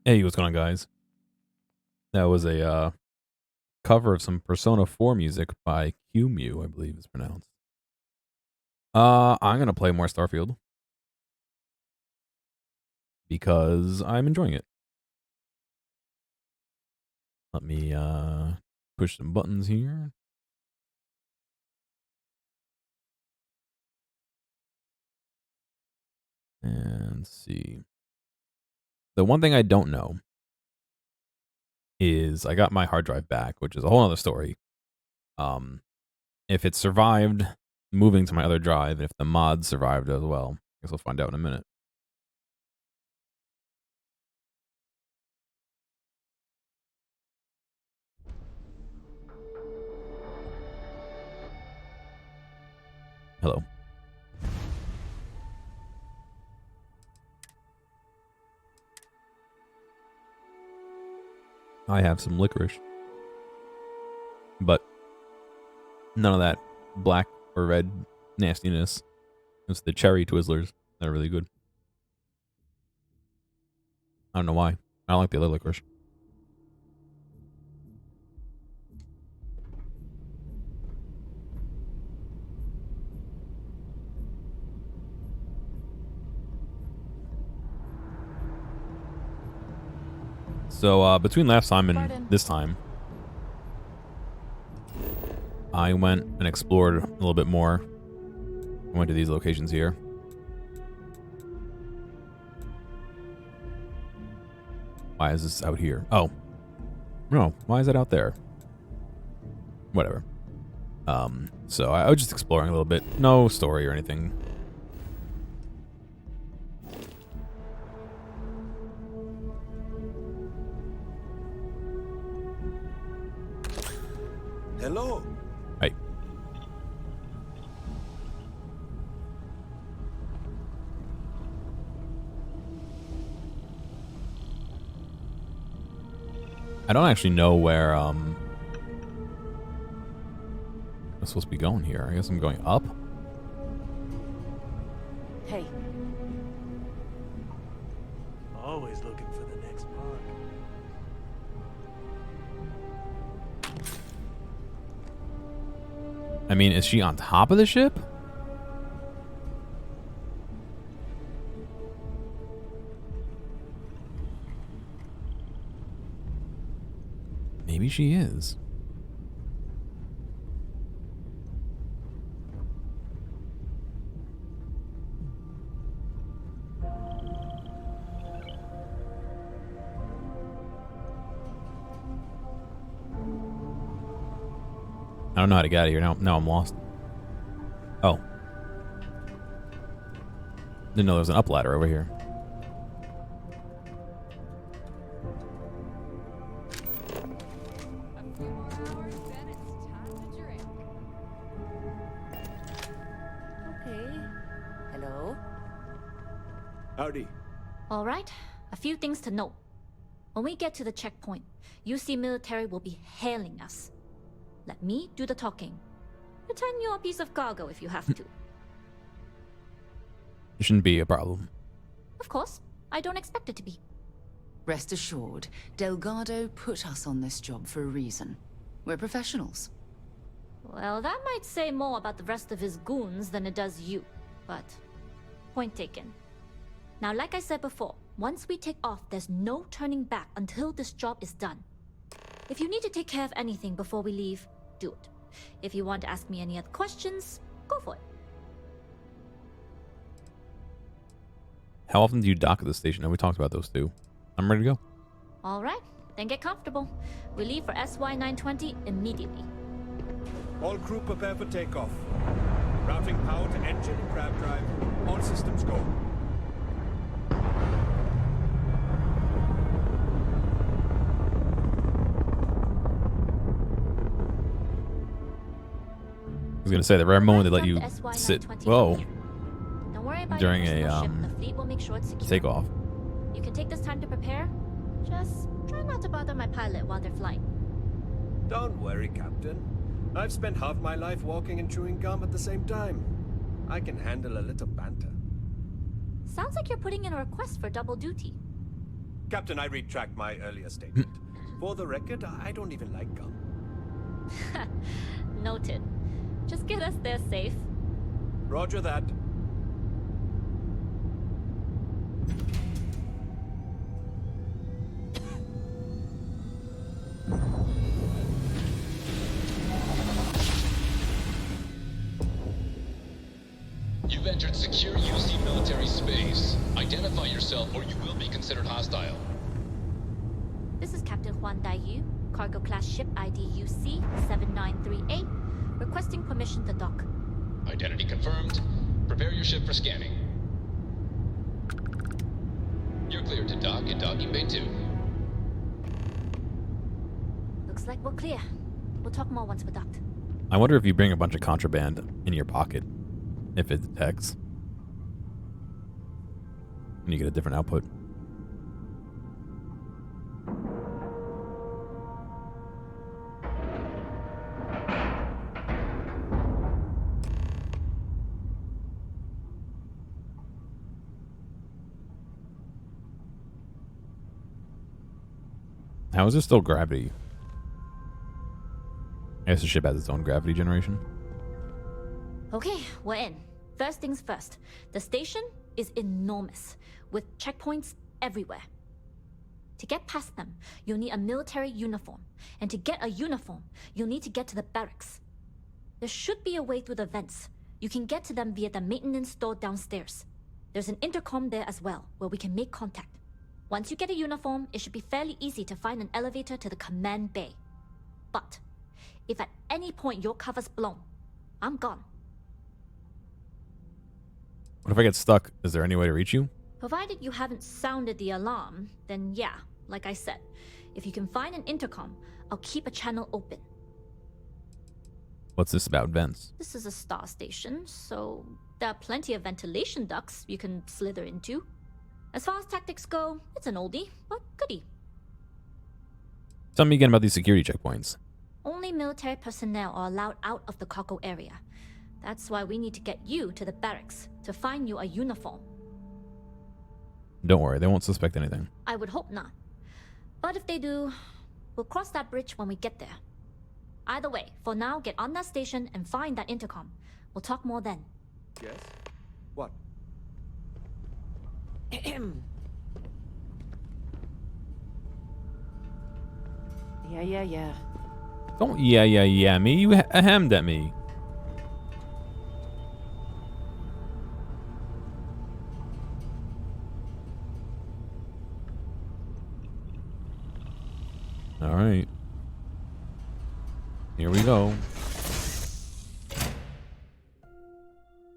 Hey, what's going on, guys? That was a cover of some Persona 4 music by Q I believe it's pronounced. I'm gonna play more Starfield because I'm enjoying it. Let me push some buttons here. And see. The one thing I don't know is I got my hard drive back, which is a whole other story. If it survived moving to my other drive, and if the mods survived as well. I guess we'll find out in a minute. Hello. I have some licorice. But none of that black or red nastiness. It's the cherry Twizzlers that are really good. I don't know why. I don't like the other licorice. So between last time and this time, I went and explored a little bit more. I went to these locations here. Why is this out here? Oh. No, why is it out there? Whatever. So I was just exploring a little bit. No story or anything. Hello. Hey. I don't actually know where I'm supposed to be going here. I guess I'm going up. Hey. Always looking for the next mark. I mean, is she on top of the ship? Maybe she is. I don't know how to get out of here now. Now I'm lost. Oh. Didn't know there was an up ladder over here. Okay. Hello? Howdy. All right, a few things to note. When we get to the checkpoint, UC military will be hailing us. Let me do the talking. Pretend you're a piece of cargo if you have to. It shouldn't be a problem. Of course, I don't expect it to be. Rest assured, Delgado put us on this job for a reason. We're professionals. Well, that might say more about the rest of his goons than it does you, but point taken. Now, like I said before, once we take off, there's no turning back until this job is done. If you need to take care of anything before we leave, do it. If you want to ask me any other questions, go for it. How often do you dock at the station? And we talked about those two. I'm ready to go. All right, then get comfortable. We leave for SY-920 immediately. All crew prepare for takeoff. Routing power to engine and crab drive. All systems go. I was gonna say the rare moment they let you Welcome to sit. SY-920 Whoa. from here. Don't worry about During your a, personal ship. The fleet will make sure it's secure. Takeoff. You can take this time to prepare. Just try not to bother my pilot while they're flying. Don't worry, Captain. I've spent half my life walking and chewing gum at the same time. I can handle a little banter. Sounds like you're putting in a request for double duty. Captain, I retract my earlier statement. For the record, I don't even like gum. Noted. Just get us there safe. Roger that. You've entered secure UC military space. Identify yourself or you will be considered hostile. This is Captain Huan Daiyu, cargo class ship ID UC 7938, requesting permission to dock. Identity confirmed. Prepare your ship for scanning. You're cleared to dock in docking bay 2. Looks like we're clear. We'll talk more once we're docked. I wonder if you bring a bunch of contraband in your pocket, if it detects. And you get a different output. How is there still gravity? I guess the ship has its own gravity generation. Okay, we're in. First things first. The station is enormous, with checkpoints everywhere. To get past them, you'll need a military uniform. And to get a uniform, you'll need to get to the barracks. There should be a way through the vents. You can get to them via the maintenance store downstairs. There's an intercom there as well, where we can make contact. Once you get a uniform, it should be fairly easy to find an elevator to the command bay. But if at any point your cover's blown, I'm gone. What if I get stuck? Is there any way to reach you? Provided you haven't sounded the alarm, then yeah, like I said, if you can find an intercom, I'll keep a channel open. What's this about vents? This is a star station, so there are plenty of ventilation ducts you can slither into. As far as tactics go, it's an oldie, but goodie. Tell me again about these security checkpoints. Only military personnel are allowed out of the cargo area. That's why we need to get you to the barracks to find you a uniform. Don't worry, they won't suspect anything. I would hope not. But if they do, we'll cross that bridge when we get there. Either way, for now, get on that station and find that intercom. We'll talk more then. Yes? What? Yeah. Don't yeah me. You hemmed at me. All right. Here we go.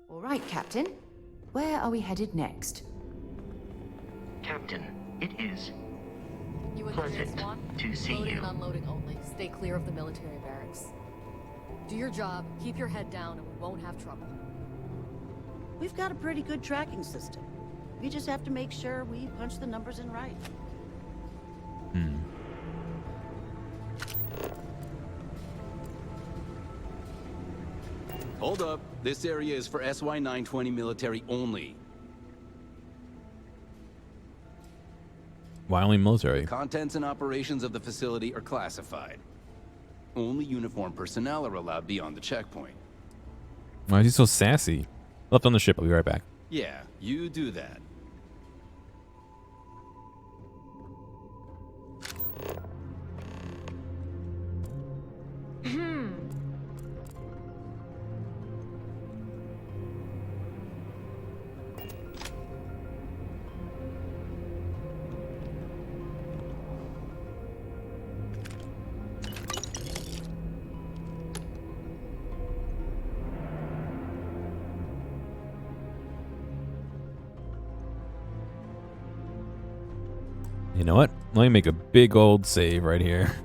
All right, Captain. Where are we headed next? Captain, it is You and the pleasant Swan? to see Loading you. and unloading only. Stay clear of the military barracks. Do your job, keep your head down, and we won't have trouble. We've got a pretty good tracking system. We just have to make sure we punch the numbers in right. Hold up. This area is for SY-920 military only. Why only military? Contents and operations of the facility are classified. Only uniformed personnel are allowed beyond the checkpoint. Why is he so sassy? Left on the ship. I'll be right back. Yeah, you do that. You know what? Let me make a big old save right here.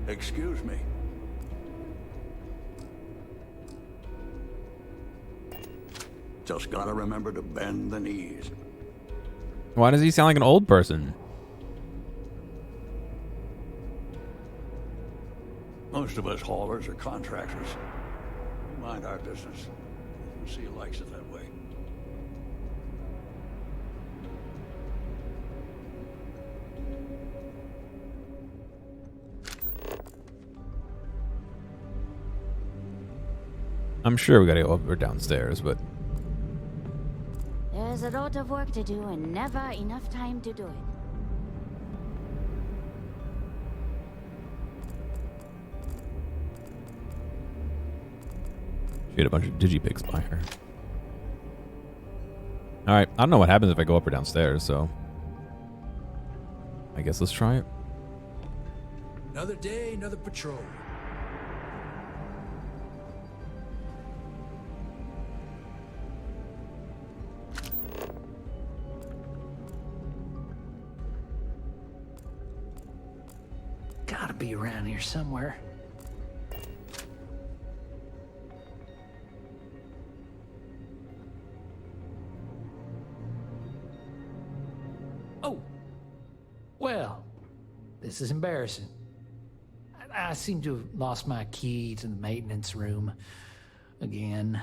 Excuse me. Just gotta remember to bend the knees. Why does he sound like an old person? Most of us haulers are contractors. We mind our business. See who likes it that way. I'm sure we gotta go up or downstairs, but There's a lot of work to do and never enough time to do it. she had a bunch of digipics by her. Alright, I don't know what happens if I go up or downstairs, so I guess let's try it. Another day, another patrol. Gotta be around here somewhere. Oh! Well, this is embarrassing. I seem to have lost my key to the maintenance room again.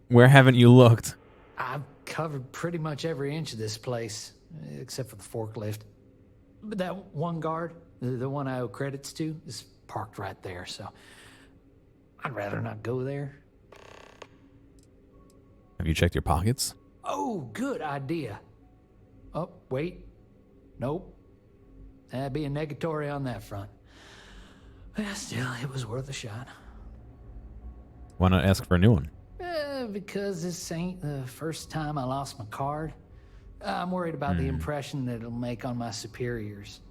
Where haven't you looked? I've covered pretty much every inch of this place, except for the forklift. But that one guard, the one I owe credits to, is parked right there, so I'd rather not go there. Have you checked your pockets? Oh, good idea. Oh, wait. Nope. That'd be a negatory on that front. Well, still, it was worth a shot. Why not ask for a new one? Because this ain't the first time I lost my card. I'm worried about the impression that it'll make on my superiors.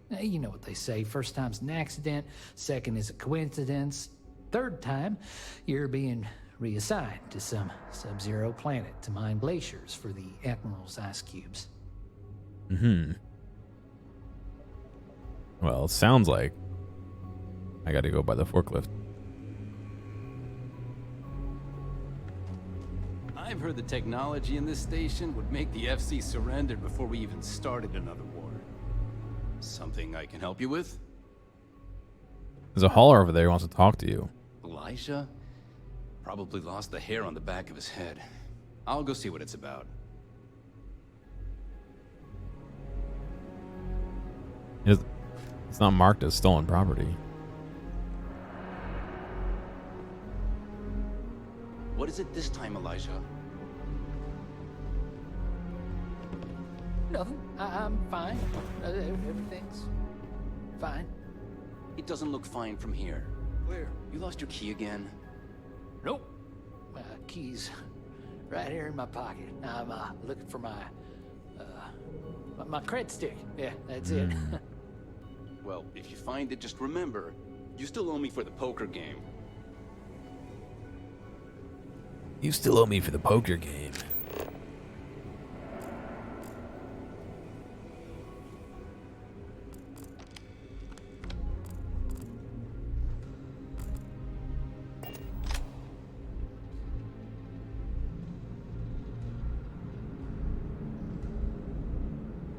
You know what they say, first time's an accident, second is a coincidence, third time, you're being reassigned to some sub-zero planet to mine glaciers for the Admiral's ice cubes. Well, it sounds like I gotta go by the forklift. I've heard the technology in this station would make the FC surrender before we even started another war. Something I can help you with? There's a hauler over there who wants to talk to you. Elijah? Probably lost the hair on the back of his head. I'll go see what it's about. It's not marked as stolen property. What is it this time, Elijah? Nothing. I'm fine. Everything's fine. It doesn't look fine from here. Where? You lost your key again? Nope. My key's right here in my pocket. Now I'm looking for my cred stick. Yeah, that's it. Well, if you find it, just remember, you still owe me for the poker game. You still owe me for the poker game.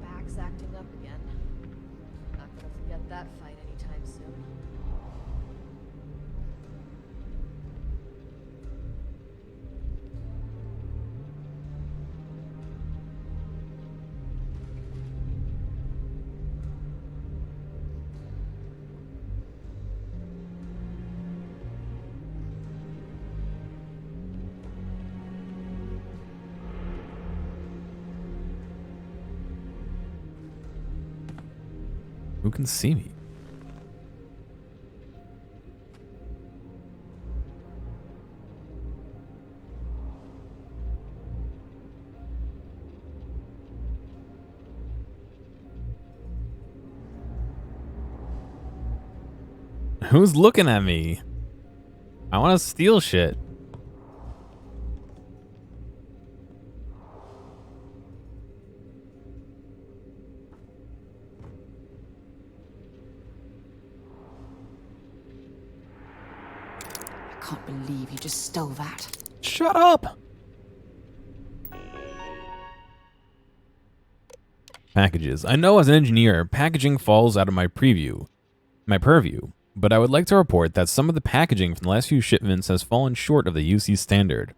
Back's acting up again. Not gonna forget that fight anytime soon. Who can see me? Who's looking at me? I want to steal shit. I can't believe you just stole that. Shut up! Packages. I know as an engineer, packaging falls out of my preview. my purview, but I would like to report that some of the packaging from the last few shipments has fallen short of the UC standard.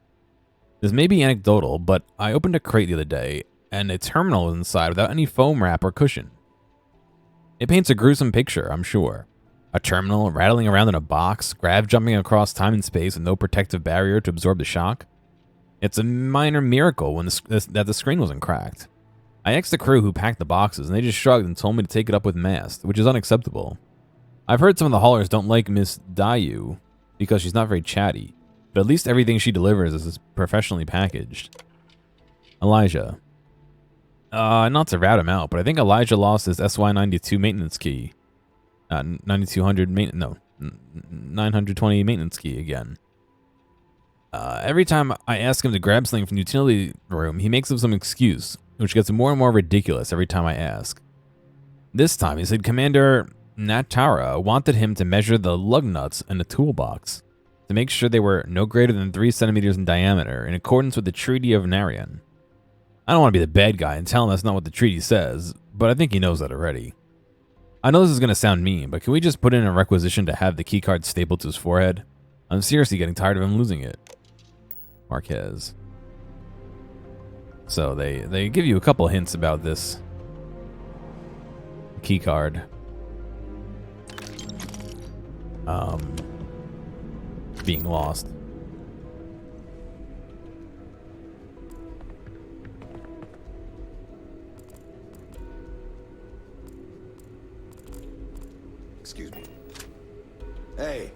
This may be anecdotal, but I opened a crate the other day, and a terminal was inside without any foam wrap or cushion. It paints a gruesome picture, I'm sure. A terminal rattling around in a box, grav jumping across time and space with no protective barrier to absorb the shock. It's a minor miracle that the screen wasn't cracked. I asked the crew who packed the boxes, and they just shrugged and told me to take it up with mast, which is unacceptable. I've heard some of the haulers don't like Miss Dayu because she's not very chatty, but at least everything she delivers is professionally packaged. Elijah. Not to rat him out, but I think Elijah lost his SY92 maintenance key. 920 maintenance key again. Every time I ask him to grab something from the utility room, he makes up some excuse, which gets more and more ridiculous every time I ask. This time, he said Commander Natara wanted him to measure the lug nuts in the toolbox to make sure they were no greater than 3 centimeters in diameter in accordance with the Treaty of Narian. I don't want to be the bad guy and tell him that's not what the treaty says, but I think he knows that already. I know this is going to sound mean, but can we just put in a requisition to have the keycard stapled to his forehead? I'm seriously getting tired of him losing it. Marquez. So they give you a couple hints about this keycard. Being lost. Excuse me. Hey,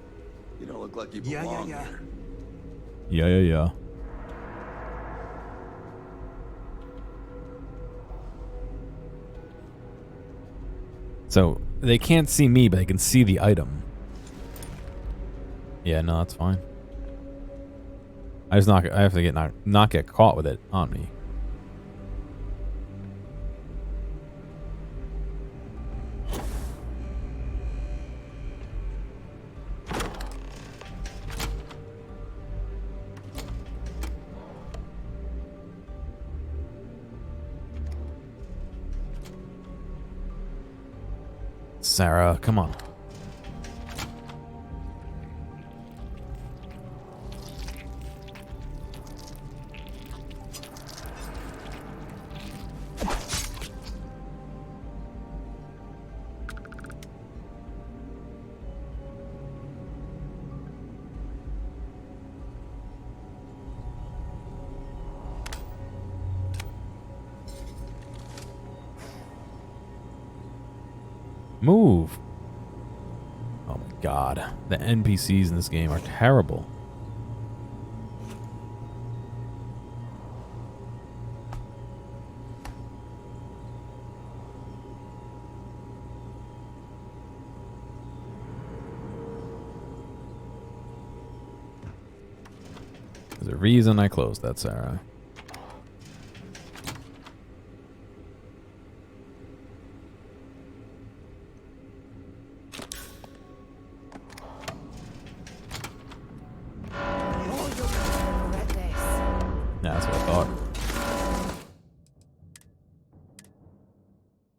you don't look like you belong here. Yeah. So they can't see me, but they can see the item. Yeah, no, that's fine. I have to not get caught with it on me. Sarah, come on. Move. Oh my god. The NPCs in this game are terrible. There's a reason I closed that, Sarah.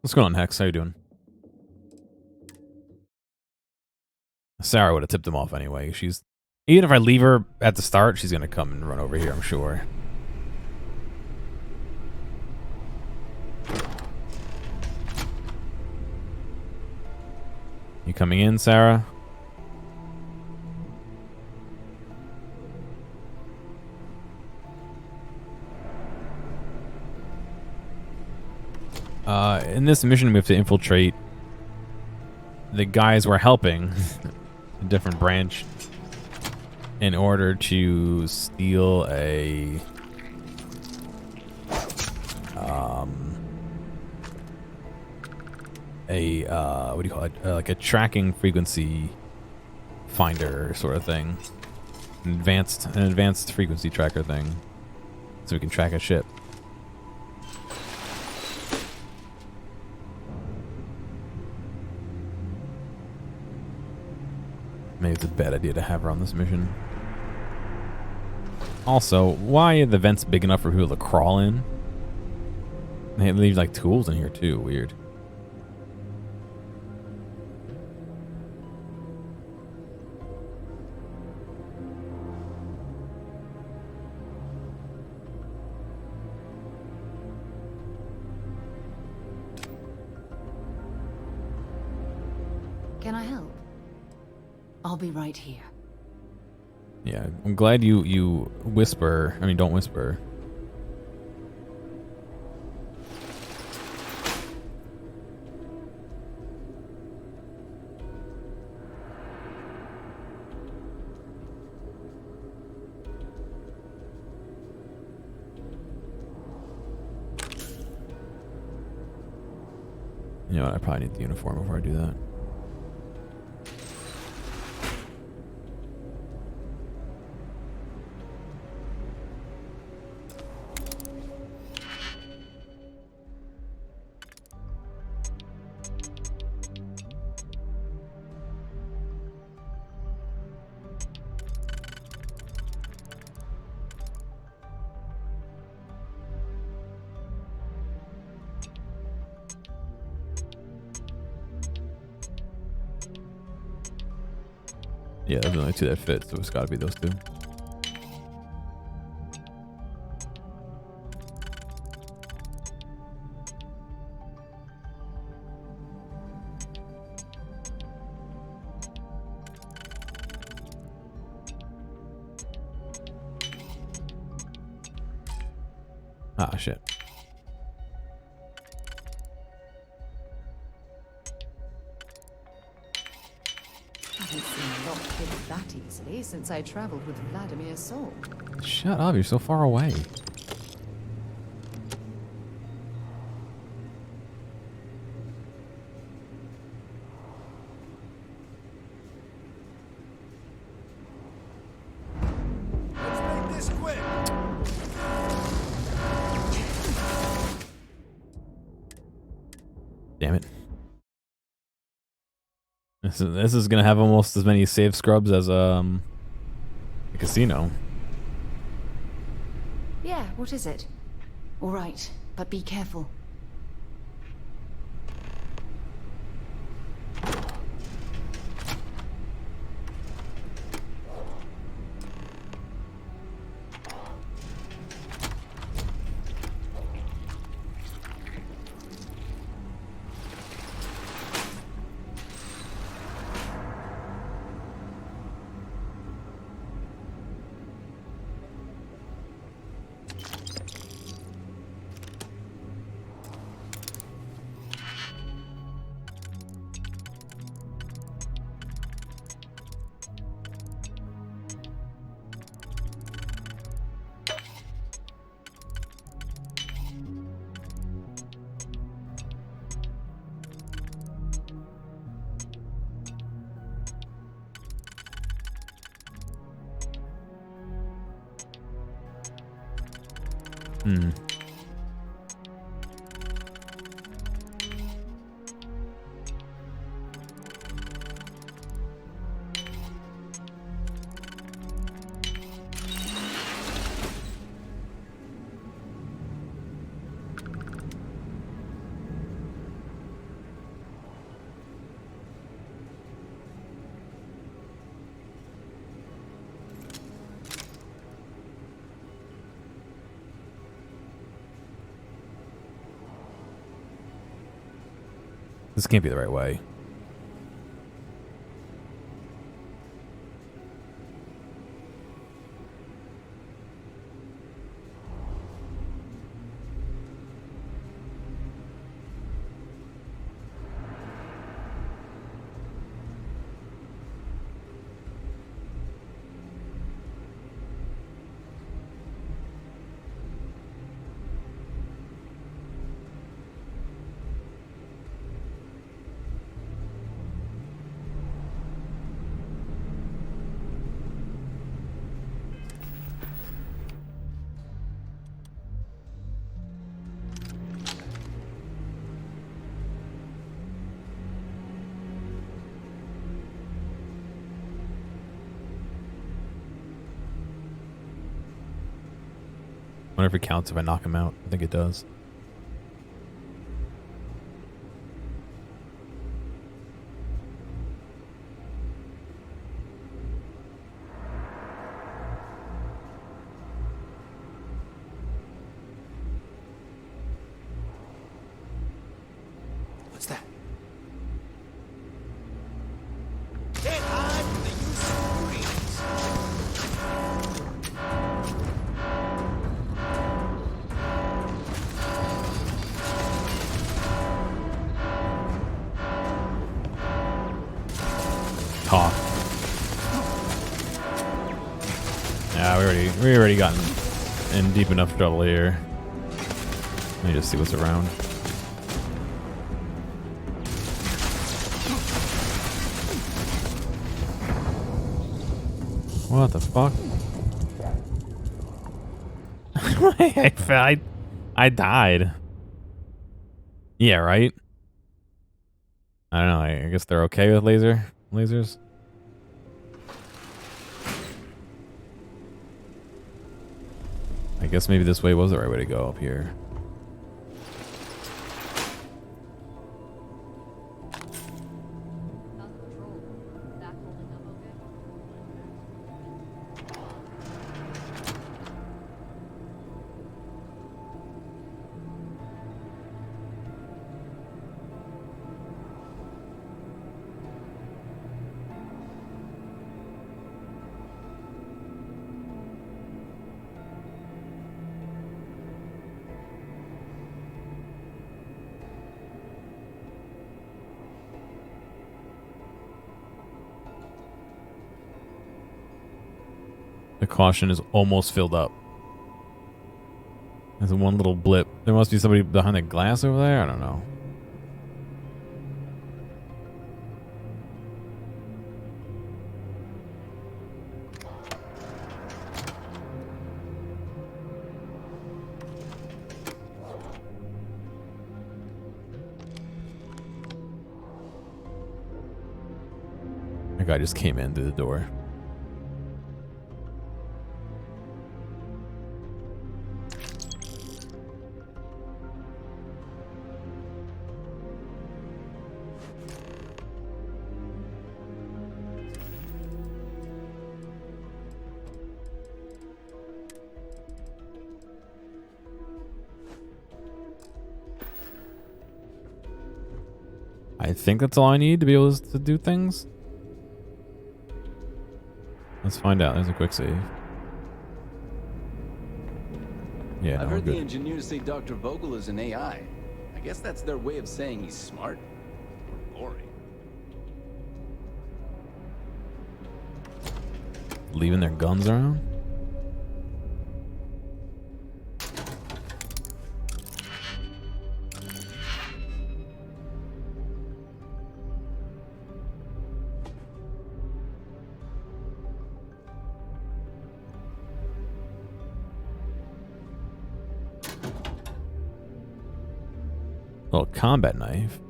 What's going on, Hex? How you doing? Sarah would have tipped him off anyway. Even if I leave her at the start, she's gonna come and run over here, I'm sure. You coming in, Sarah? In this mission, we have to infiltrate the guys we're helping, a different branch, in order to steal a what do you call it? Like a tracking frequency finder sort of thing, an advanced frequency tracker thing, so we can track a ship. Maybe it's a bad idea to have her on this mission. Also, why are the vents big enough for people to crawl in? They leave like tools in here too. Weird. Can I help? I'll be right here. Yeah, I'm glad you whisper. I mean, don't whisper. You know what? I probably need the uniform before I do that. Yeah, there's only two that fit, so it's got to be those two. Ah, shit. I haven't seen a lock fit that easily since I traveled with Vladimir's soul. Shut up, you're so far away. Let's make this quick. Damn it. This is gonna have almost as many save scrubs as a casino. Yeah, what is it? All right, but be careful. Hmm. This can't be the right way. Wonder if it counts if I knock him out. I think it does. What's that? talk. Yeah, we already gotten in deep enough trouble here. Let me just see what's around. What the fuck? I died. Yeah, right? I don't know. I guess they're okay with lasers. I guess maybe this way was the right way to go up here. The caution is almost filled up. There's one little blip. There must be somebody behind the glass over there? I don't know. That guy just came in through the door. I think that's all I need to be able to do things. Let's find out. There's a quick save. Yeah, I've no, heard we're the good. engineers say Dr. Vogel is an AI. I guess that's their way of saying he's smart or boring. Leaving their guns around? Little combat knife.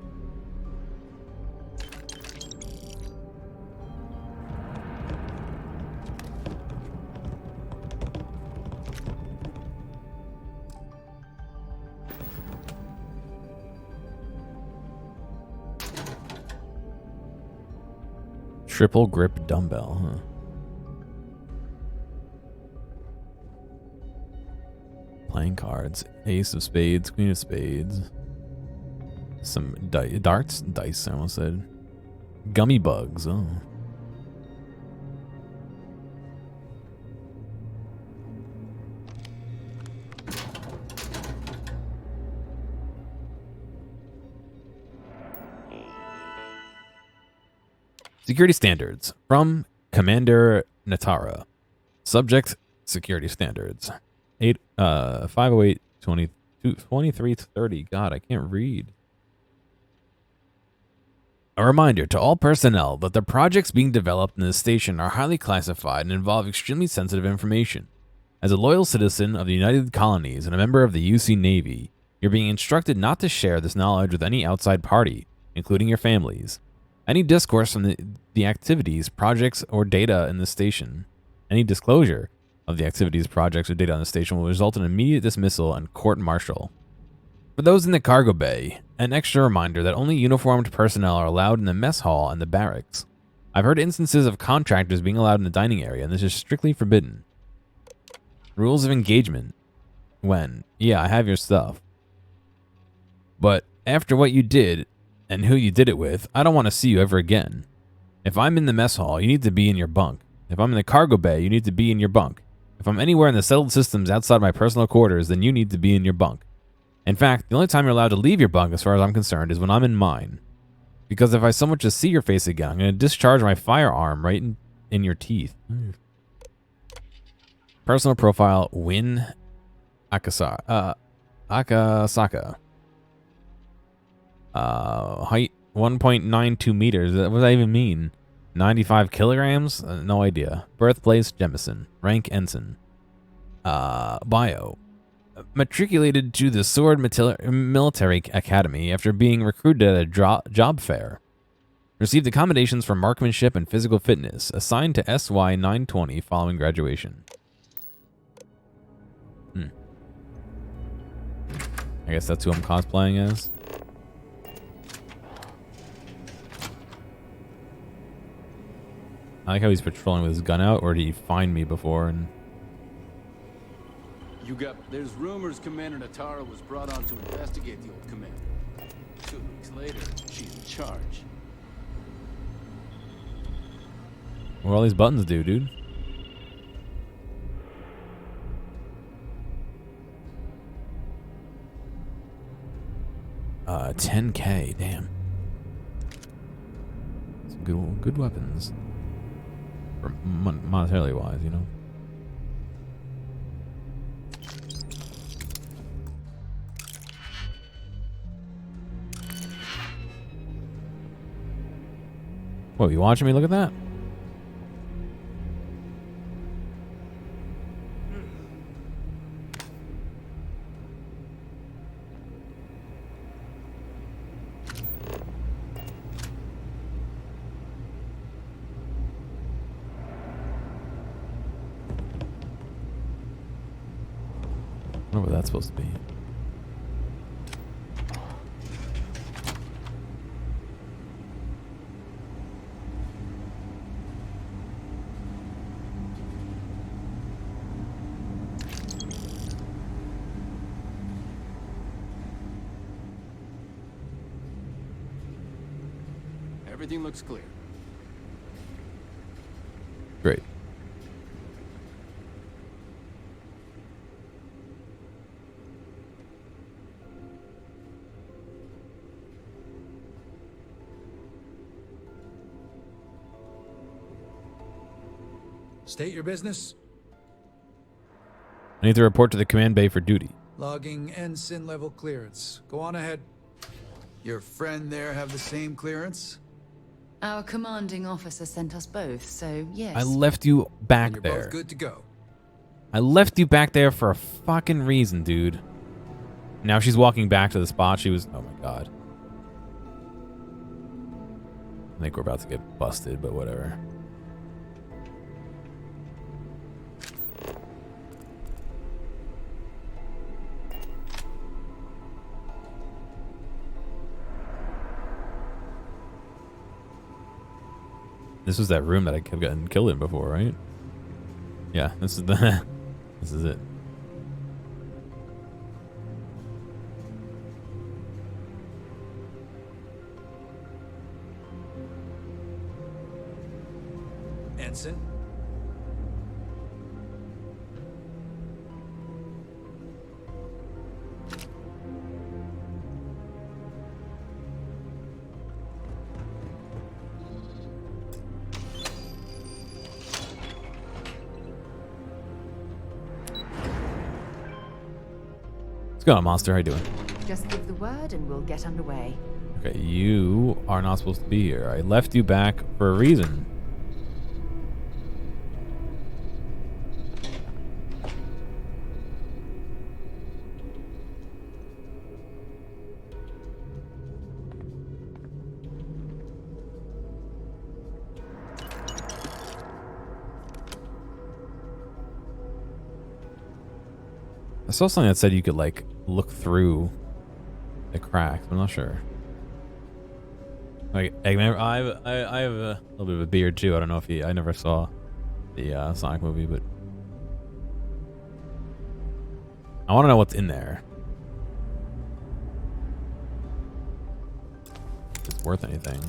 Triple grip dumbbell, huh? Playing cards. Ace of spades, queen of spades. Some darts? Dice, I almost said. Gummy bugs, oh. Security standards from Commander Natara. Subject security standards. 508 2330. God, I can't read. A reminder to all personnel that the projects being developed in this station are highly classified and involve extremely sensitive information. As a loyal citizen of the United Colonies and a member of the UC Navy, you're being instructed not to share this knowledge with any outside party, including your families. Any discourse from the activities, projects, or data in the station, any disclosure of the activities, projects, or data on the station will result in immediate dismissal and court-martial. For those in the cargo bay, an extra reminder that only uniformed personnel are allowed in the mess hall and the barracks. I've heard instances of contractors being allowed in the dining area, and this is strictly forbidden. Rules of engagement. When, yeah, I have your stuff. But after what you did, and who you did it with, I don't want to see you ever again. If I'm in the mess hall, you need to be in your bunk. If I'm in the cargo bay, you need to be in your bunk. If I'm anywhere in the settled systems outside my personal quarters, then you need to be in your bunk. In fact, the only time you're allowed to leave your bunk, as far as I'm concerned, is when I'm in mine. Because if I so much as see your face again, I'm going to discharge my firearm right in your teeth. Personal profile, Win Akasaka. Height 1.92 meters. What does that even mean? 95 kilograms? No idea. Birthplace, Jemison. Rank, Ensign. Bio. Matriculated to the Sword Military Academy after being recruited at a job fair. Received accommodations for marksmanship and physical fitness. Assigned to SY 920 following graduation. I guess that's who I'm cosplaying as. I like how he's patrolling with his gun out, or did he find me before and... There's rumors Commander Natara was brought on to investigate the old commander. 2 weeks later, she's in charge. What do all these buttons do, dude? $10K, damn. Some good weapons. For monetarily wise, you know. Whoa, you watching me? Look at that. I wonder what that's supposed to be. Everything looks clear. Great. State your business. I need to report to the command bay for duty. Logging ensign level clearance. Go on ahead. Your friend there have the same clearance? Our commanding officer sent us both, so yes. I left you back You're there. both good to go. I left you back there for a fucking reason, dude. Now she's walking back to the spot she was... Oh my god. I think we're about to get busted, but whatever. This was that room that I kept getting killed in before, right? Yeah, this is the... this is it. Ensign. What's going on, monster? How you doing? Just give the word and we'll get underway. Okay, you are not supposed to be here. I left you back for a reason. I saw something that said you could like look through the cracks. I'm not sure. Like, I have a little bit of a beard too. I don't know if I never saw the Sonic movie, but I want to know what's in there. If it's worth anything.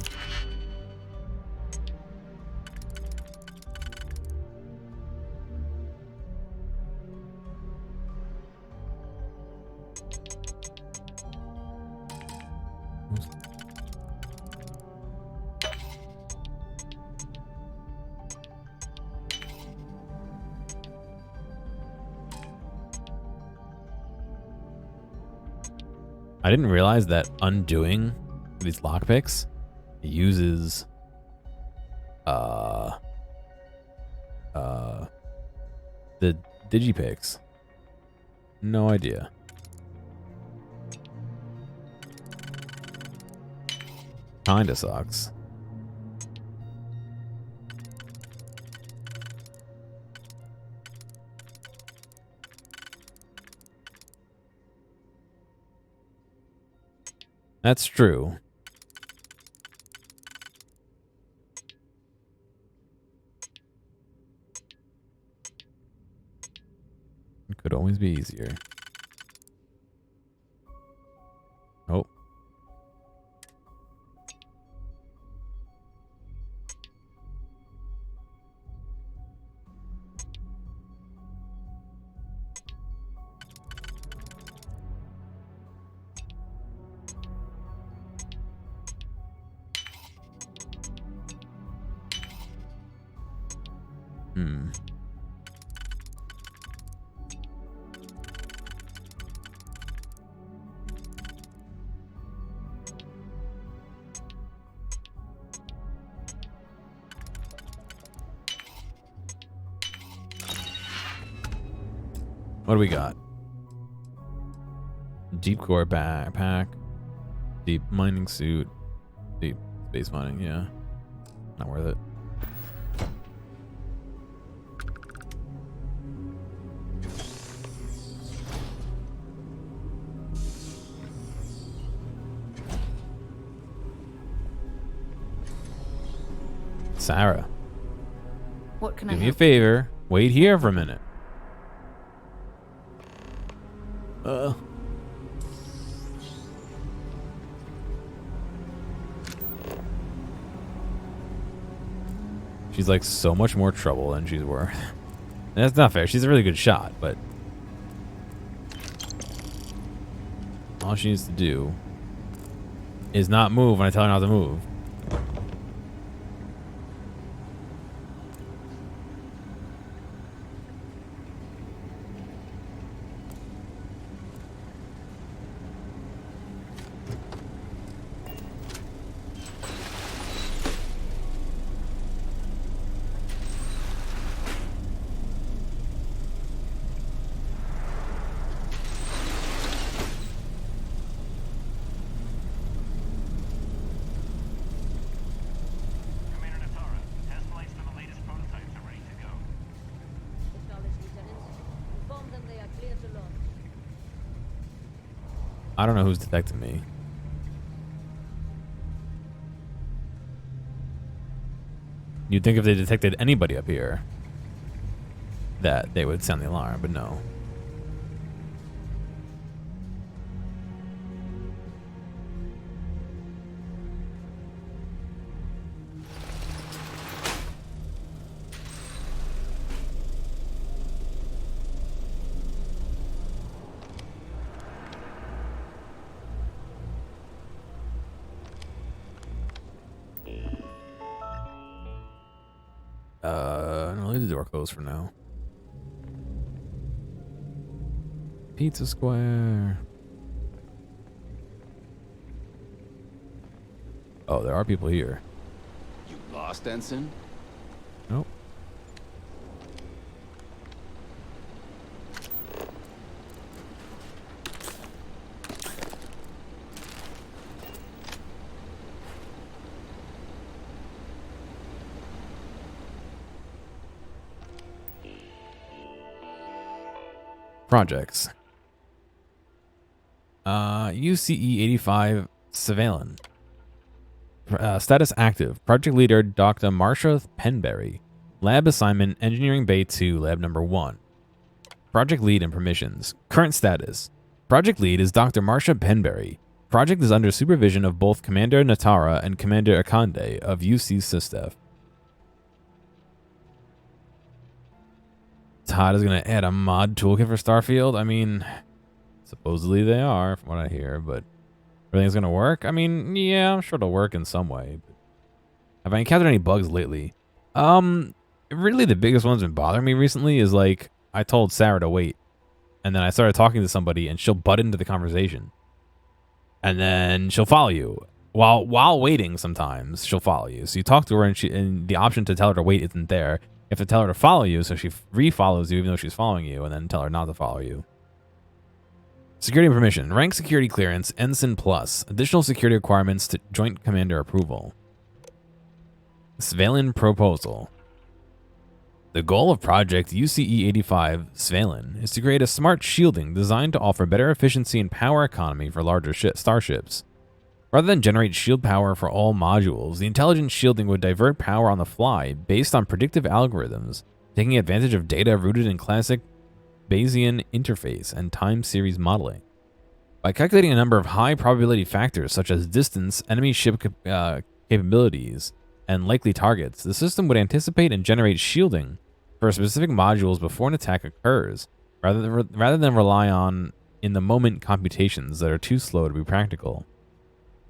I didn't realize that undoing these lockpicks uses the digipicks. No idea. Kinda sucks. That's true. It could always be easier. Oh. What do we got? Deep core backpack. Deep mining suit. Deep space mining, yeah. Not worth it. Sarah. What can I Do me a help? favor. Wait here for a minute. She's like so much more trouble than she's worth. And that's not fair. She's a really good shot, but all she needs to do is not move when I tell her not to move. I don't know who's detecting me. You'd think if they detected anybody up here that they would sound the alarm, but no. No, leave the door closed for now. Pizza Square. Oh, there are people here. You lost, Ensign? Nope. Projects. UCE 85 Surveillance. Status active. Project leader Dr. Marsha Penberry. Lab assignment Engineering Bay 2, Lab number 1. Project lead and permissions. Current status. Project lead is Dr. Marsha Penberry. Project is under supervision of both Commander Natara and Commander Akande of UC Sysdef. Todd is going to add a mod toolkit for Starfield. I mean, supposedly they are, from what I hear, but everything's going to work? I mean, yeah, I'm sure it'll work in some way. But have I encountered any bugs lately? Really the biggest one's been bothering me recently is like, I told Sarah to wait, and then I started talking to somebody, and she'll butt into the conversation. and then she'll follow you. While waiting, sometimes she'll follow you. So you talk to her, and the option to tell her to wait isn't there. You have to tell her to follow you, so she re-follows you even though she's following you, and then tell her not to follow you. Security permission. Rank security clearance, Ensign Plus. Additional security requirements to Joint Commander approval. Svalin proposal. The goal of Project UCE-85 Svalin is to create a smart shielding designed to offer better efficiency and power economy for larger starships. Rather than generate shield power for all modules, the intelligent shielding would divert power on the fly based on predictive algorithms, taking advantage of data rooted in classic Bayesian interface and time series modeling. By calculating a number of high probability factors such as distance, enemy ship capabilities, and likely targets, the system would anticipate and generate shielding for specific modules before an attack occurs, rather than rely on in-the-moment computations that are too slow to be practical.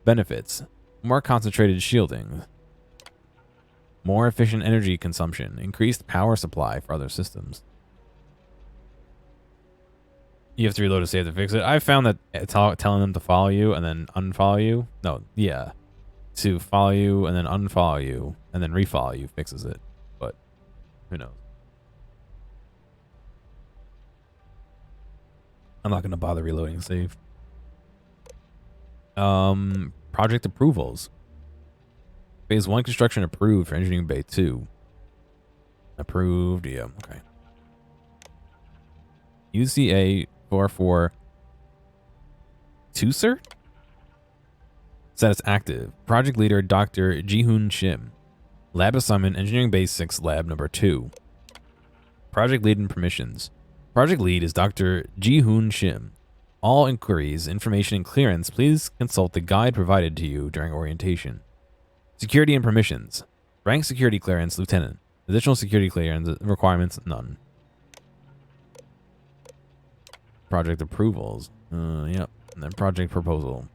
Benefits. More concentrated shielding. More efficient energy consumption. Increased power supply for other systems. You have to reload to save to fix it. I found that telling them to follow you and then unfollow you. No, yeah. To follow you and then unfollow you and then refollow you fixes it. But who knows? I'm not going to bother reloading save. Project approvals. Phase 1 construction approved for Engineering Bay 2. Approved, yeah, okay. UCA 44 Tuser? Status active. Project leader Dr. Ji-hoon Shim. Lab assignment Engineering Base 6 Lab number 2. Project lead and permissions. Project lead is Dr. Ji-hoon Shim. All inquiries, information, and clearance, please consult the guide provided to you during orientation. Security and permissions. Rank security clearance, Lieutenant. Additional security clearance requirements, none. Project approvals. Yep. And then project proposal.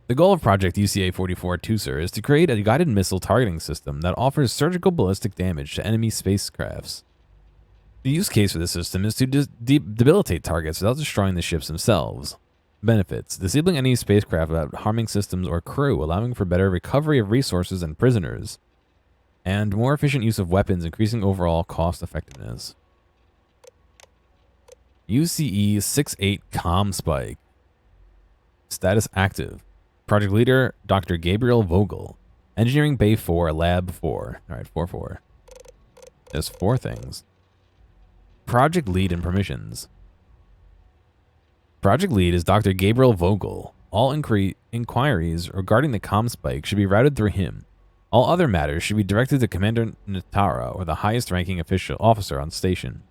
The goal of Project UCA-44 Tuser is to create a guided missile targeting system that offers surgical ballistic damage to enemy spacecrafts. The use case for this system is to debilitate targets without destroying the ships themselves. Benefits. Disabling any spacecraft without harming systems or crew, allowing for better recovery of resources and prisoners. And more efficient use of weapons, increasing overall cost effectiveness. UCE-68 Comm Spike. Status active. Project leader, Dr. Gabriel Vogel. Engineering Bay 4, Lab 4. Alright, 4-4. There's 4 things. Project lead and permissions. Project lead is Dr. Gabriel Vogel. All inquiries regarding the comm spike should be routed through him. All other matters should be directed to Commander Natara or the highest ranking officer on station.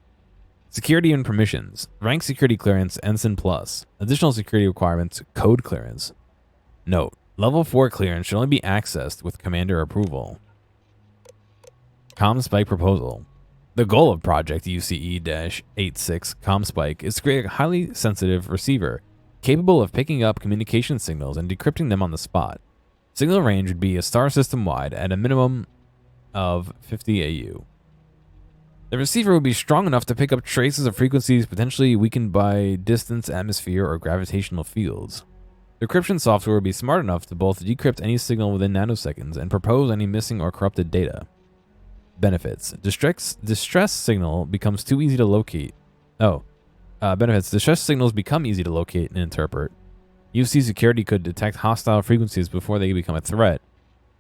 Security and permissions. Rank security clearance Ensign Plus. Additional security requirements Code clearance. Note: Level 4 clearance should only be accessed with Commander approval. Comm Spike proposal. The goal of Project UCE-86 Comm Spike is to create a highly sensitive receiver capable of picking up communication signals and decrypting them on the spot. Signal range would be a star system wide at a minimum of 50 AU. The receiver would be strong enough to pick up traces of frequencies potentially weakened by distance, atmosphere, or gravitational fields. The encryption software would be smart enough to both decrypt any signal within nanoseconds and propose any missing or corrupted data. Benefits. Distress signal becomes too easy to locate. Benefits. Distress signals become easy to locate and interpret. UC security could detect hostile frequencies before they become a threat.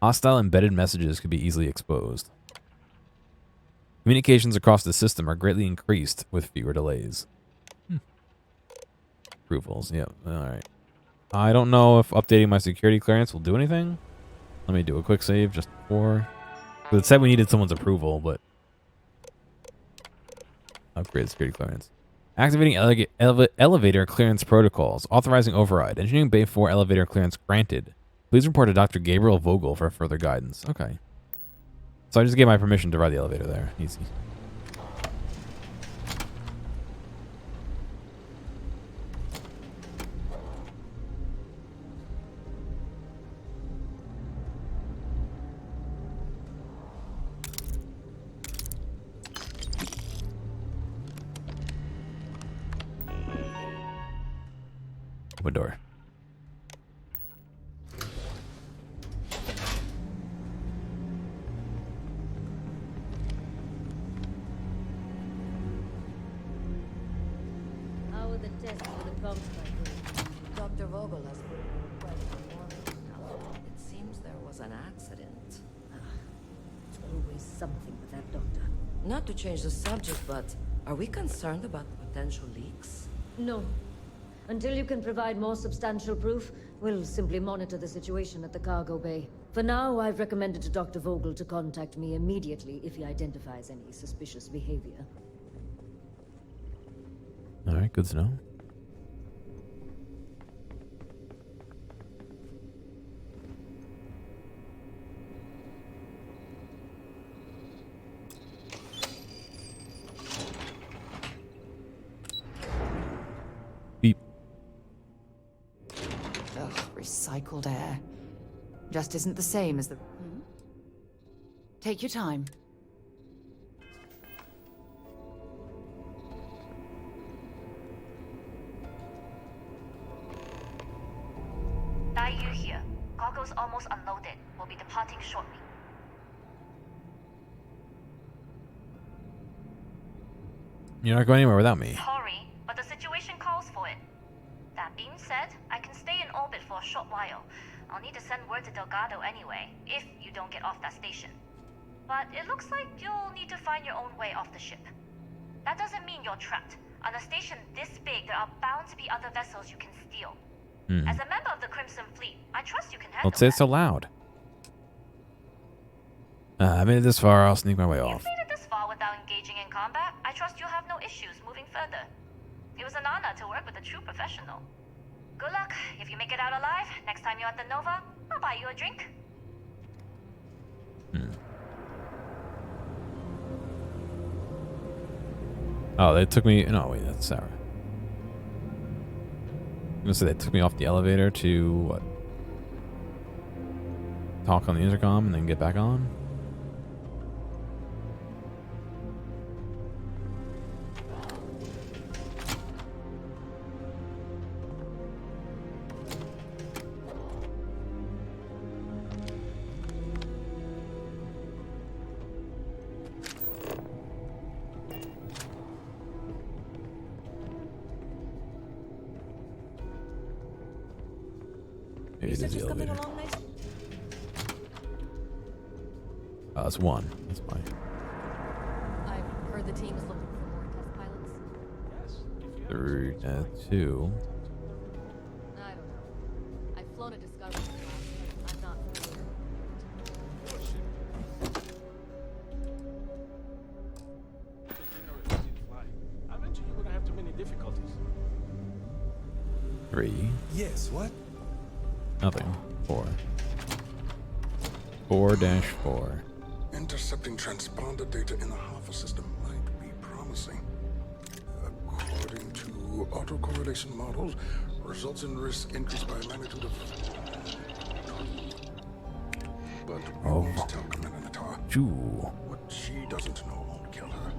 Hostile embedded messages could be easily exposed. Communications across the system are greatly increased with fewer delays. Approvals. Yep. Alright. I don't know if updating my security clearance will do anything. Let me do a quick save just before. It said we needed someone's approval, but upgrade security clearance. Activating elevator clearance protocols. Authorizing override. Engineering Bay 4 elevator clearance granted. Please report to Dr. Gabriel Vogel for further guidance. Okay. So I just gave my permission to ride the elevator there. Easy. Open door. something with that doctor. Not to change the subject, but are we concerned about potential leaks? No. Until you can provide more substantial proof, we'll simply monitor the situation at the cargo bay. For now, I've recommended to Dr. Vogel to contact me immediately if he identifies any suspicious behavior. All right, good to know. Beep. Ugh, recycled air. Just isn't the same as the... Take your time. Daiyu here. Cargo's almost unloaded. We'll be departing shortly. You're not going anywhere without me. Sorry, but the situation calls for it. That being said, I can stay in orbit for a short while. I'll need to send word to Delgado anyway, if you don't get off that station. But it looks like you'll need to find your own way off the ship. That doesn't mean you're trapped. On a station this big, there are bound to be other vessels you can steal. As a member of the Crimson Fleet, I trust you can handle Don't say it so loud. I made it this far, I'll sneak my way off. Made it this far without engaging in combat. I trust you'll have no issues moving further. It was an honor to work with a true professional. Good luck. If you make it out alive, next time you're at the Nova, I'll buy you a drink. Oh, they took me... No, wait, that's Sarah. I'm gonna say they took me off the elevator to, what? Talk on the intercom and then get back on? Maybe it is the elevator. Oh, it's one. That's fine. I've heard the team is looking for more test pilots. Three, two. I don't know. I've flown a Discovery class, but I'm not familiar. I mentioned you're gonna have too many difficulties. Three. Yes, what? Nothing. 4. 4-4. Intercepting transponder data in the Alpha system might be promising. According to autocorrelation models, results in risk increased by a magnitude of... But we won't tell Commander Natar. What she doesn't know won't kill her.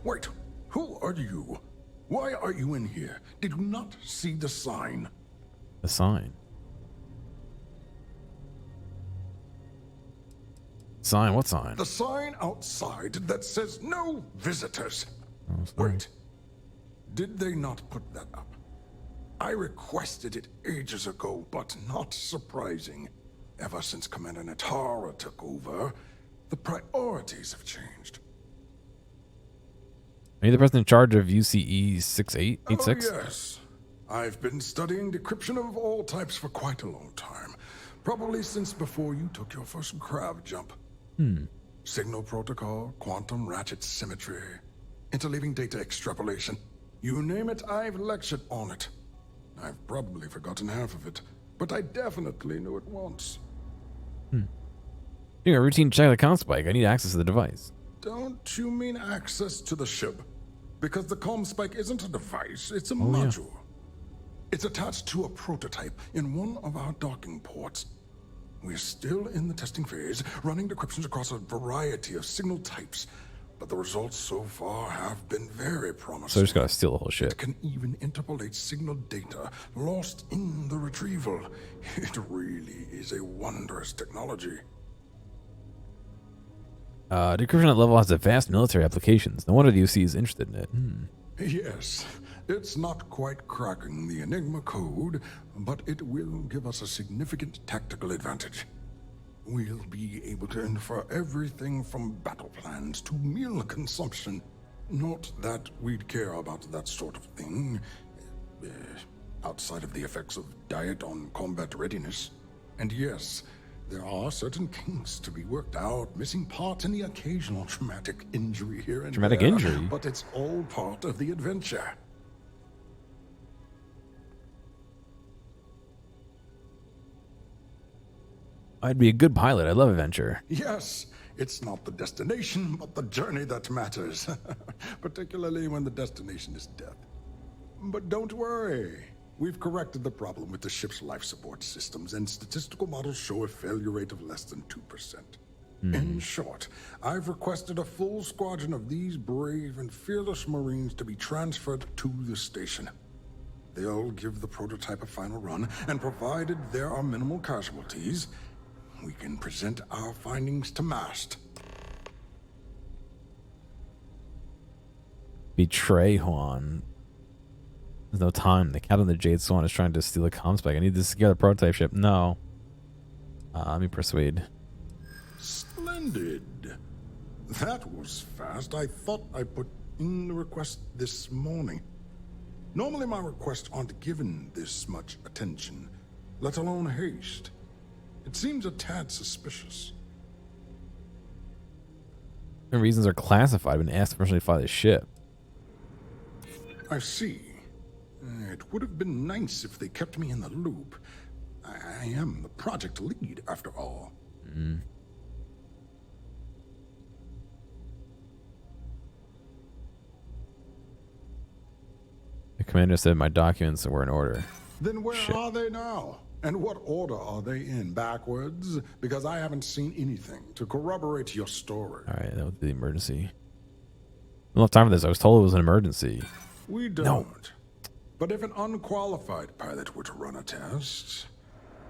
Wait, who are you? Why are you in here? Did you not see the sign? The sign? Sign? What sign? The sign outside that says no visitors. Oh, sorry. Wait, did they not put that up? I requested it ages ago, but not surprising. Ever since Commander Natara took over, the priorities have changed. Are you the person in charge of UCE 6886? Oh, yes. I've been studying decryption of all types for quite a long time. Probably since before you took your first crab jump. Signal protocol, quantum ratchet symmetry, interleaving data extrapolation. You name it, I've lectured on it. I've probably forgotten half of it, but I definitely knew it once. Doing a routine check of the comm spike. I need access to the device. Don't you mean access to the ship? Because the comm spike isn't a device, it's a module. Yeah. It's attached to a prototype in one of our docking ports. We're still in the testing phase, running decryptions across a variety of signal types, but the results so far have been very promising. So I just gotta steal the whole shit. It can even interpolate signal data lost in the retrieval. It really is a wondrous technology. Decryption at level has a vast military applications. No wonder the UC is interested in it. Yes, it's not quite cracking the Enigma code, but it will give us a significant tactical advantage. We'll be able to infer everything from battle plans to meal consumption. Not that we'd care about that sort of thing, outside of the effects of diet on combat readiness. And yes, there are certain kinks to be worked out, missing parts and the occasional traumatic injury here and Traumatic there, injury? but it's all part of the adventure. I'd be a good pilot. I love adventure. Yes, it's not the destination, but the journey that matters, particularly when the destination is death. But don't worry. We've corrected the problem with the ship's life support systems, and statistical models show a failure rate of less than 2%. In short, I've requested a full squadron of these brave and fearless Marines to be transferred to the station. They'll give the prototype a final run, and provided there are minimal casualties, we can present our findings to Mast. Betray Juan. There's no time. The captain of the Jade Swan is trying to steal a comm spec. I need to secure the prototype ship. No. Let me persuade. Splendid. That was fast. I thought I put in the request this morning. Normally my requests aren't given this much attention, let alone haste. It seems a tad suspicious. The reasons are classified when asked to personally fly the ship. I see. It would have been nice if they kept me in the loop. I am the project lead, after all. The commander said my documents were in order. Then where are they now? And what order are they in? Backwards? Because I haven't seen anything to corroborate your story. Alright, that was the emergency. We don't have time for this. I was told it was an emergency. We don't. But if an unqualified pilot were to run a test,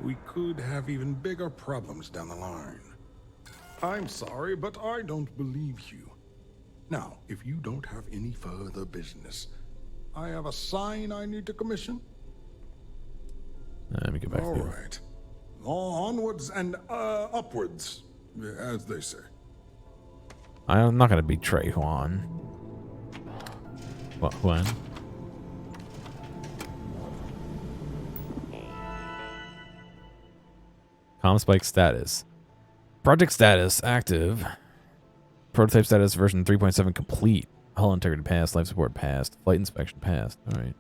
we could have even bigger problems down the line. I'm sorry, but I don't believe you. Now, if you don't have any further business, I have a sign I need to commission. Let me get back to you. All right. Onwards and upwards, as they say. I'm not going to betray Juan. What, Juan? Comspike status. Project status active. Prototype status version 3.7 complete. Hull integrity passed. Life support passed. Flight inspection passed. Alright.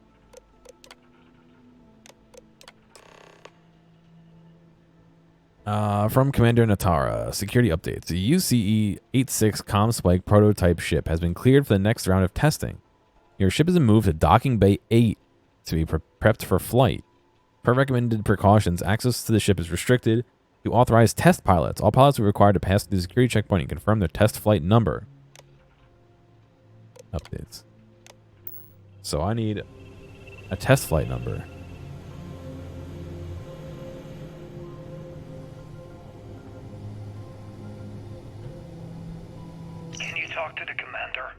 From Commander Natara. Security updates. The UCE-86 Comspike prototype ship has been cleared for the next round of testing. Your ship is moved to Docking Bay 8 to be prepped for flight. Per recommended precautions, access to the ship is restricted to authorized test pilots. All pilots are required to pass the security checkpoint and confirm their test flight number. Updates. So I need a test flight number. Can you talk to the commander?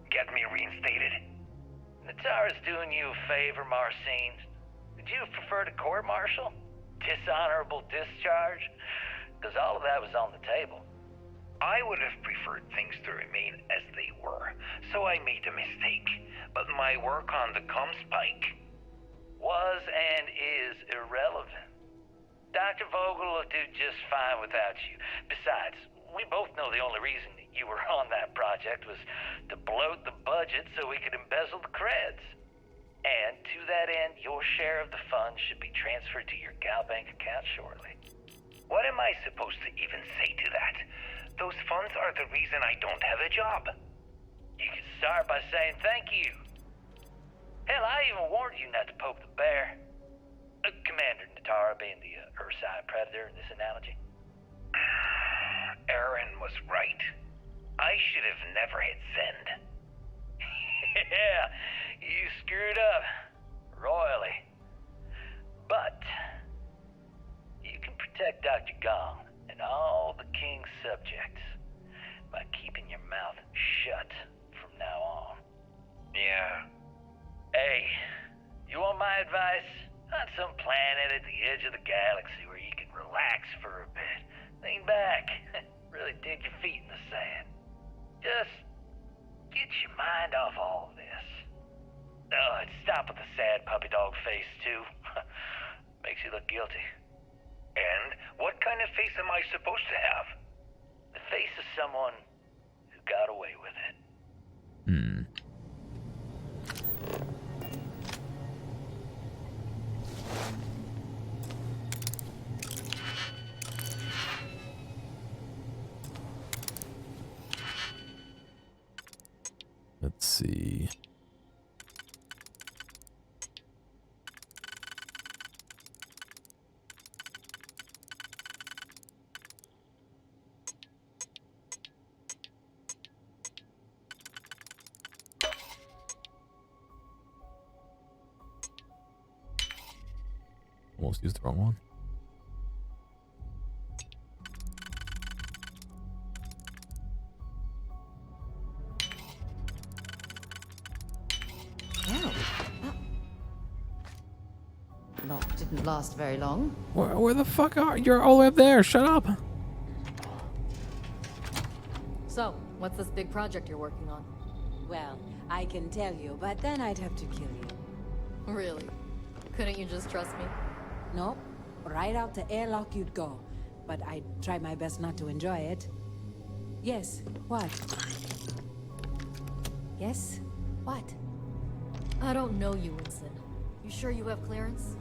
Get me reinstated? Natara's doing you a favor, Marcine. Would you prefer to court-martial? Dishonorable discharge? Because all of that was on the table. I would have preferred things to remain as they were, so I made a mistake. But my work on the Comspike was and is irrelevant. Dr. Vogel will do just fine without you. Besides, we both know the only reason you were on that project was to bloat the budget so we could embezzle the creds. And to that end, your share of the funds should be transferred to your Gal Bank account shortly. What am I supposed to even say to that? Those funds are the reason I don't have a job. You can start by saying thank you. Hell, I even warned you not to poke the bear. Commander Natara being the Ursine predator in this analogy. Aaron was right. I should have never hit send. Yeah, you screwed up. Royally. But you can protect Dr. Gong and all the King's subjects by my advice? On some planet at the edge of the galaxy where you can relax for a bit. Lean back. Really dig your feet in the sand. Just get your mind off all this. Oh, and stop with the sad puppy dog face, too. Makes you look guilty. And what kind of face am I supposed to have? The face of someone who got away with it. Let's see. Almost used the wrong one. Lock didn't last very long. Where the fuck are you? You're all the way up there. Shut up. So, what's this big project you're working on? Well, I can tell you, but then I'd have to kill you. Really? Couldn't you just trust me? Nope. Right out the airlock you'd go. But I'd try my best not to enjoy it. Yes, what? Yes? What? I don't know you, Winston. You sure you have clearance?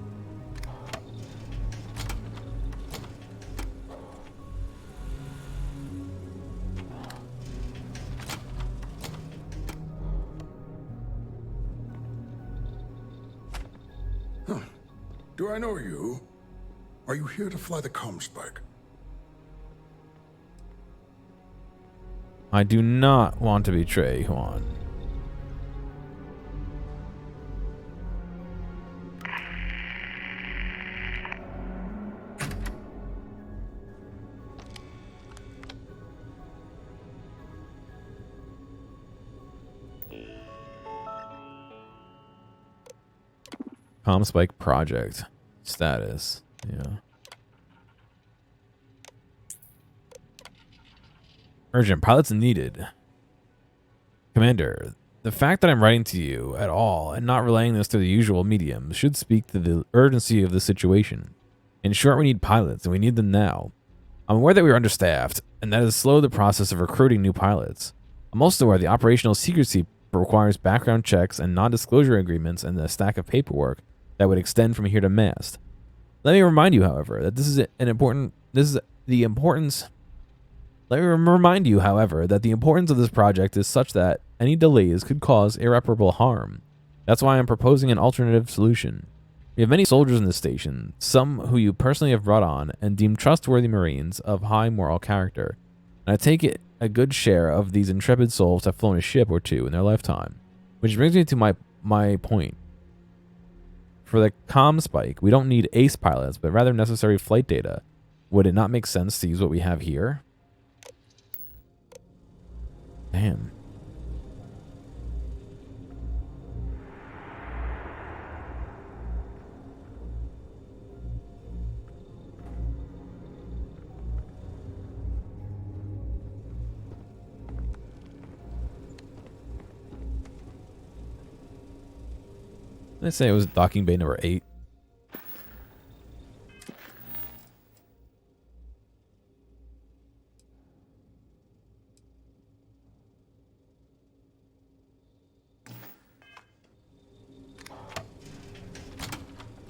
Do I know you? Are you here to fly the comm spike? I do not want to betray Juan. Comm spike project status. Yeah. Urgent pilots needed. Commander, the fact that I'm writing to you at all and not relaying this through the usual mediums should speak to the urgency of the situation. In short, we need pilots, and we need them now. I'm aware that we are understaffed, and that has slowed the process of recruiting new pilots. I'm also aware the operational secrecy requires background checks and non-disclosure agreements and a stack of paperwork that would extend from here to mast. Let me remind you, however, that Let me remind you, however, that the importance of this project is such that any delays could cause irreparable harm. That's why I'm proposing an alternative solution. We have many soldiers in this station, some who you personally have brought on and deemed trustworthy Marines of high moral character. And I take it a good share of these intrepid souls have flown a ship or two in their lifetime. Which brings me to my point. For the comm spike, we don't need ace pilots, but rather necessary flight data. Would it not make sense to use what we have here? Damn. Let's say it was docking bay number 8.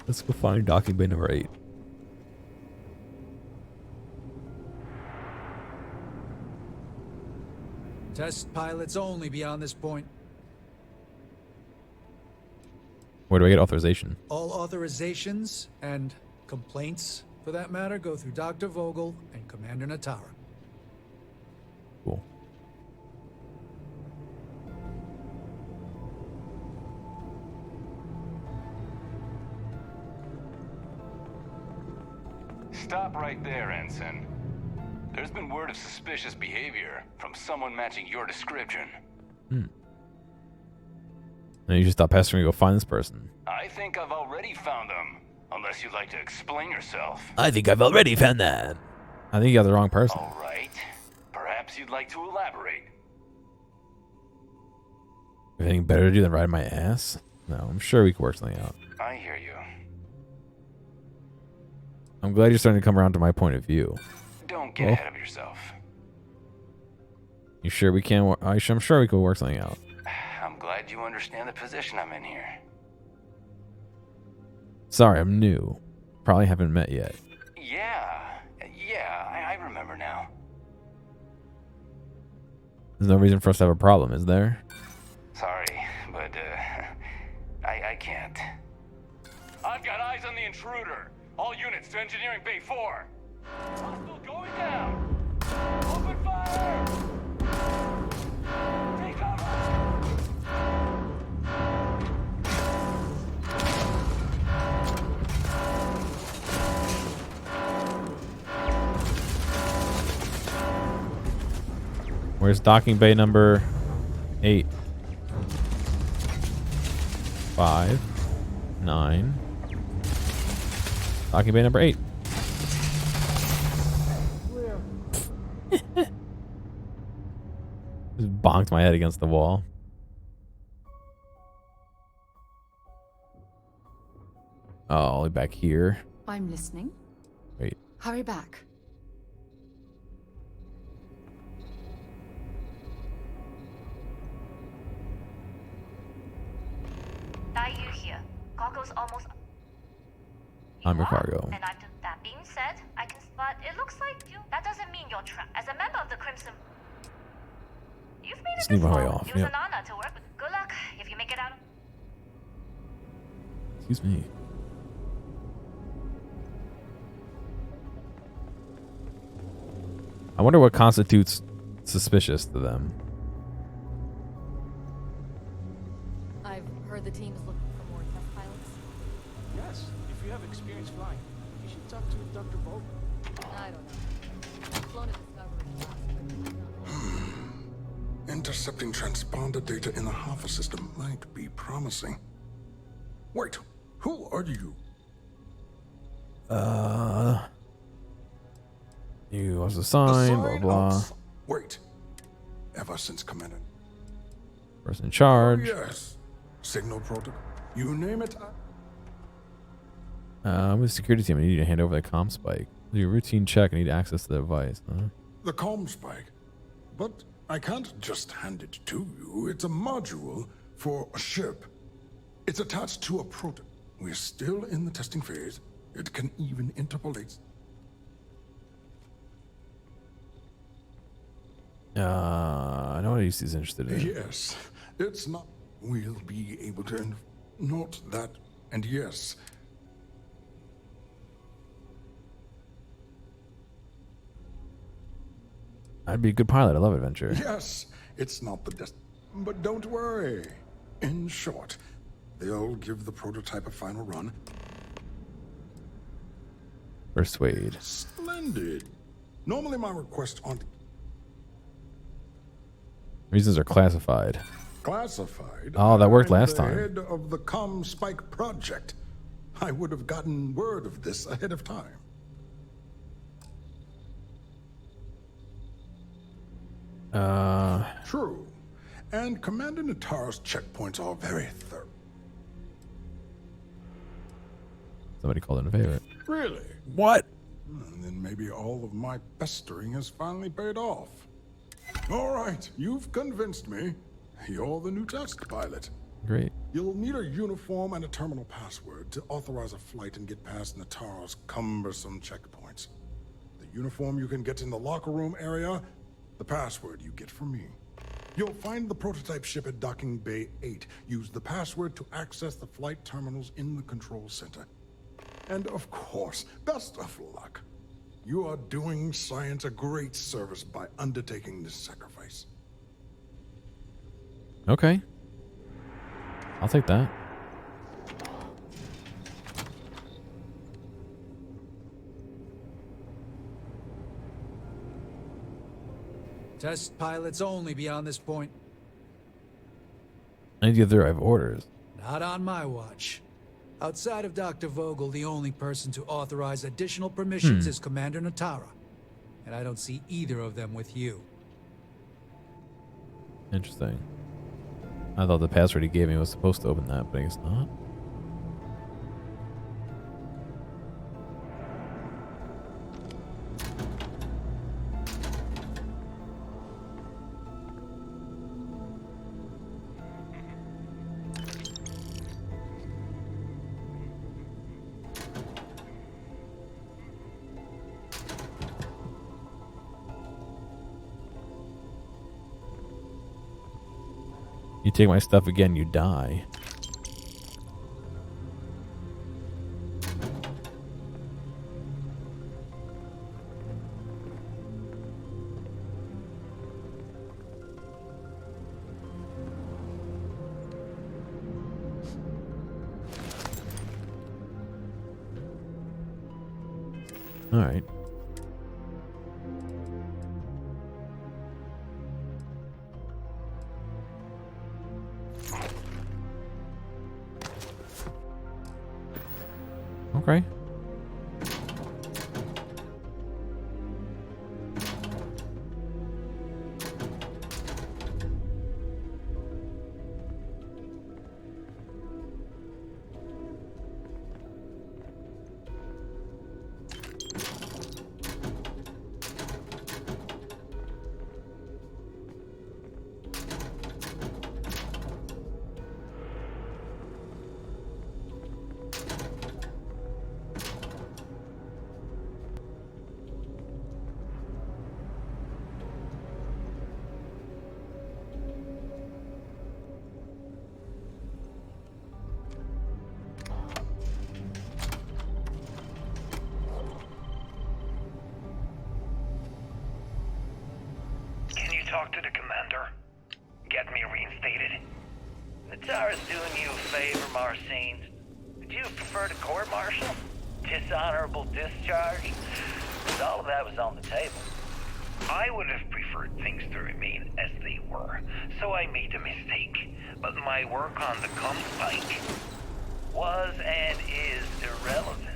Let's go find docking bay number 8. Test pilots only beyond this point. Where do I get authorization? All authorizations and complaints, for that matter, go through Dr. Vogel and Commander Natara. Cool. Stop right there, Ensign. There's been word of suspicious behavior from someone matching your description. Then you should stop pestering me to go find this person. I think I've already found them. Unless you'd like to explain yourself. I think I've already found that. I think you got the wrong person. All right. Perhaps you'd like to elaborate. Anything better to do than ride my ass? No, I'm sure we could work something out. I hear you. I'm glad you're starting to come around to my point of view. Don't get ahead of yourself. You sure we can? I'm sure we could work something out. I'm glad you understand the position I'm in here. Sorry, I'm new. Probably haven't met yet. Yeah, I remember now. There's no reason for us to have a problem, is there? Sorry, but I can't. I've got eyes on the intruder. All units to Engineering Bay 4. Hostile going down. Open fire. Take cover. Where's docking bay number 8? 5, 9. Docking bay number 8. Just bonked my head against the wall. Oh, I'll be back here. I'm listening. Wait. Hurry back. Daiyu here. Cargo's almost. I'm your cargo. And that being said, I can. But it looks like you. That doesn't mean you're trapped. As a member of the Crimson, you've made it Sneak this my way far. off. It was Yep. an honor to work with. Good luck if you make it out. Excuse me. I wonder what constitutes suspicious to them. I've heard the team's looking for more test pilots. Yes, if you have experience flying, you should talk to Dr. Vogel. I don't know. I've flown a Discovery class. Intercepting transponder data in the Alpha system might be promising. Wait, who are you? You was assigned, blah blah. Wait, ever since Commander. Person in charge. Yes, signal protocol. You name it. With the security team, I need you to hand over the comm spike. Do your routine check. I need access to the device. The comm spike. But I can't just hand it to you. It's a module for a ship. It's attached to a prototype. We're still in the testing phase. It can even interpolate. I know what he's interested in. Yes, it's not. We'll be able to. Not that. And yes. I'd be a good pilot. I love adventure. Yes, it's not the best. But don't worry. In short, they'll give the prototype a final run. Persuade. Splendid. Normally my requests aren't Reasons are classified. classified. Oh, that worked I'm last the time. head of the comm spike project. I would have gotten word of this ahead of time. True. And Commander Natara's checkpoints are very thorough. Somebody called in a favorite. Really? What? And then maybe all of my pestering has finally paid off. All right, you've convinced me. You're the new test pilot. Great. You'll need a uniform and a terminal password to authorize a flight and get past Natara's cumbersome checkpoints. The uniform you can get in the locker room area, the password you get from me. You'll find the prototype ship at Docking Bay 8. Use the password to access the flight terminals in the control center. And of course, best of luck. You are doing science a great service by undertaking this sacrifice. Okay. I'll take that. Test pilots only beyond this point. I need to get through. I have orders. Not on my watch. Outside of Dr. Vogel, the only person to authorize additional permissions is Commander Natara. And I don't see either of them with you. Interesting. I thought the password he gave me was supposed to open that, but I guess not. You take my stuff again, you die. All right. Okay. Talk to the commander. Get me reinstated. Natara's doing you a favor, Marcine. Would you prefer to court-martial? Dishonorable discharge? But all of that was on the table. I would have preferred things to remain as they were, so I made a mistake. But my work on the Comspike was and is irrelevant.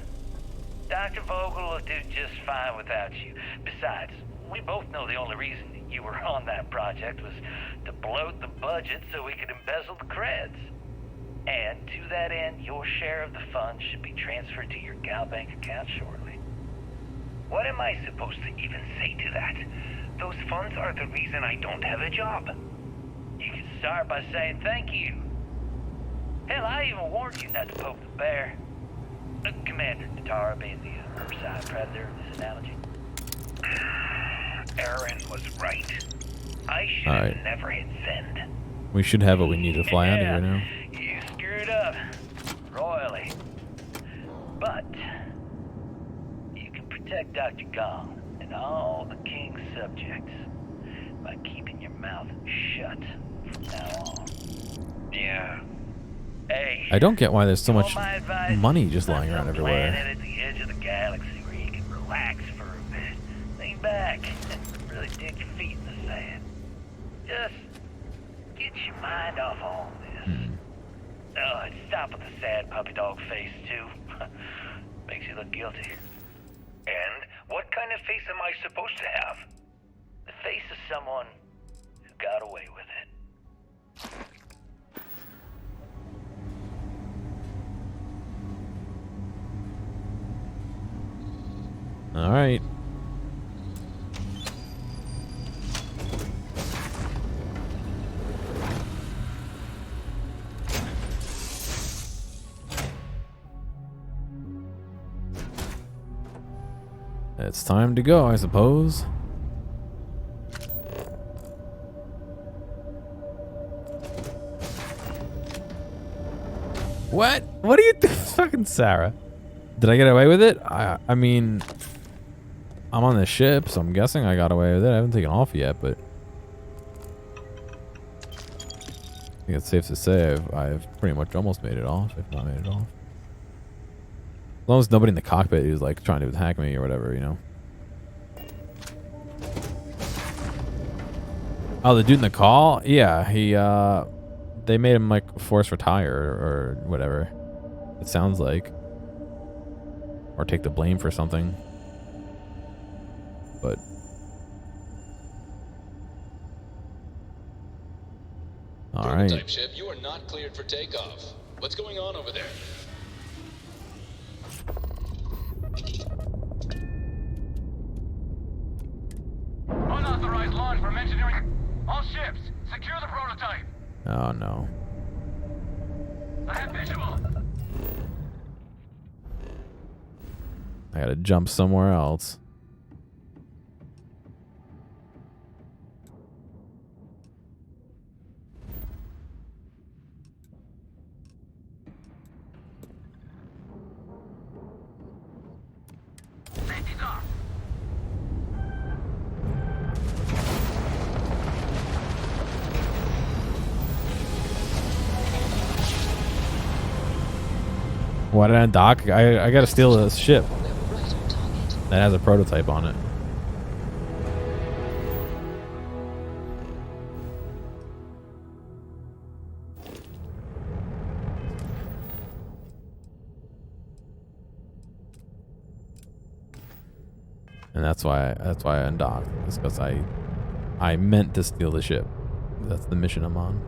Dr. Vogel will do just fine without you. Besides, we both know the only reason you were on that project was to bloat the budget so we could embezzle the creds. And to that end, your share of the funds should be transferred to your Gal Bank account shortly. What am I supposed to even say to that? Those funds are the reason I don't have a job. You can start by saying thank you. Hell, I even warned you not to poke the bear. Commander Natara being the herbicide predator in this analogy. Aaron was right. I should have never hit send. We should have what we need to fly out of here now. You screwed up royally. But you can protect Dr. Gong and all the King's subjects by keeping your mouth shut from now on. Yeah. Hey, I don't get why there's so much money just lying around everywhere. Planet at the edge of the galaxy where you can relax for a bit. Lean back and really dig your feet in the sand. Just get your mind off all this. Oh, and stop with the sad puppy dog face, too. Makes you look guilty. And what kind of face am I supposed to have? The face of someone who got away with it. All right. It's time to go, I suppose. What? What are you doing, fucking Sarah? Did I get away with it? I mean, I'm on the ship, so I'm guessing I got away with it. I haven't taken off yet, but I think it's safe to say I've pretty much almost made it off, if not made it off. As long as nobody in the cockpit is like trying to attack me or whatever, you know. Oh, the dude in the call? Yeah, he they made him like force retire or whatever. It sounds like. Or take the blame for something. But all right. Prototype ship, you are not cleared for takeoff. What's going on over there? Unauthorized launch from engineering. All ships, secure the prototype. Oh no. I have visual. I gotta jump somewhere else. Safety's off. Why did I dock? I gotta steal this ship that has a prototype on it. And that's why I undocked. It's because I meant to steal the ship. That's the mission I'm on.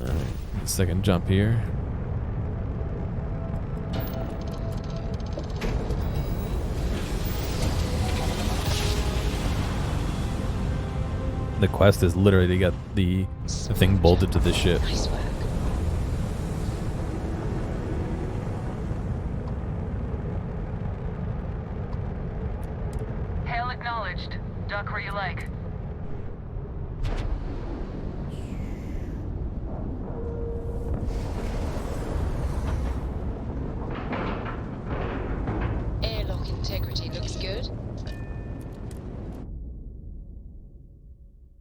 Alright, second jump here. The quest is literally to get the thing bolted to the ship. Hail acknowledged. Duck where you like. Airlock integrity looks good.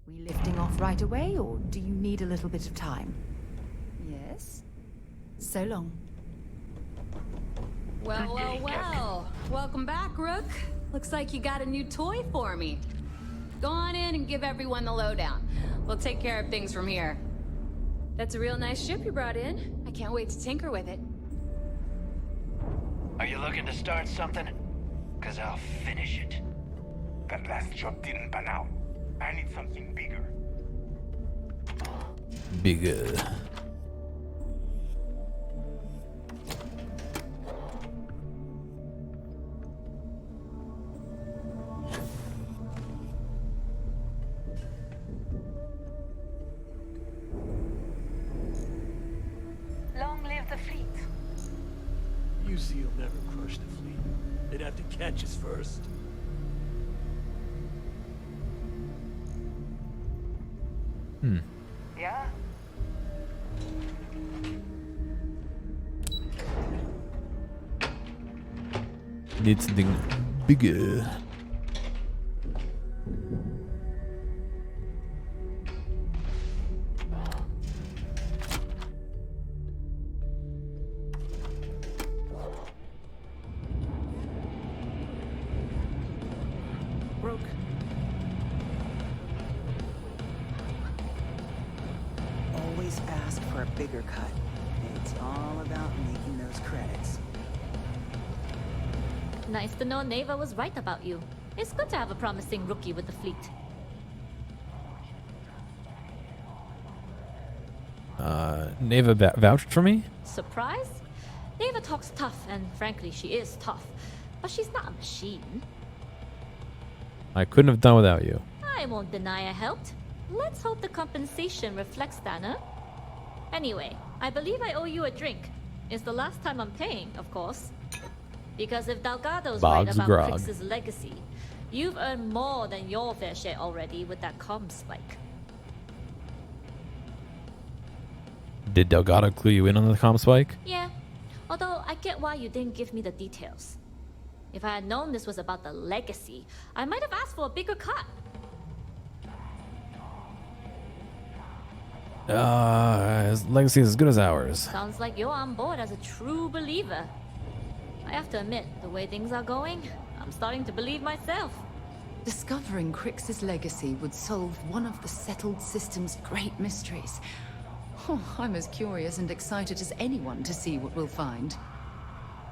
We lifting off right away, or do you need a little bit of time? Yes? So long. Well, well, well. Welcome back, Rook. Looks like you got a new toy for me. Go on in and give everyone the lowdown. We'll take care of things from here. That's a real nice ship you brought in. I can't wait to tinker with it. Are you looking to start something? 'Cause I'll finish it. That last job didn't pan out. I need something bigger. Bigger. Long live the fleet. UC will never crush the fleet. They'd have to catch us first. Yeah? Need something bigger. Broke. Always ask for a bigger cut. It's all about making those credits. Nice to know Neva was right about you. It's good to have a promising rookie with the fleet. Neva vouched for me? Surprise? Neva talks tough, and frankly, she is tough. But she's not a machine. I couldn't have done without you. I won't deny I helped. Let's hope the compensation reflects that, huh? Anyway, I believe I owe you a drink. It's the last time I'm paying, of course. Because if Delgado's right Bog's about grog. Crix's legacy, You've earned more than your fair share already with that comm spike. Did Delgado clue you in on the comm spike? Yeah, although I get why you didn't give me the details. If I had known this was about the legacy, I might have asked for a bigger cut. His legacy is as good as ours. Sounds like you're on board as a true believer. I have to admit, the way things are going, I'm starting to believe myself. Discovering Crix's legacy would solve one of the settled system's great mysteries. Oh, I'm as curious and excited as anyone to see what we'll find.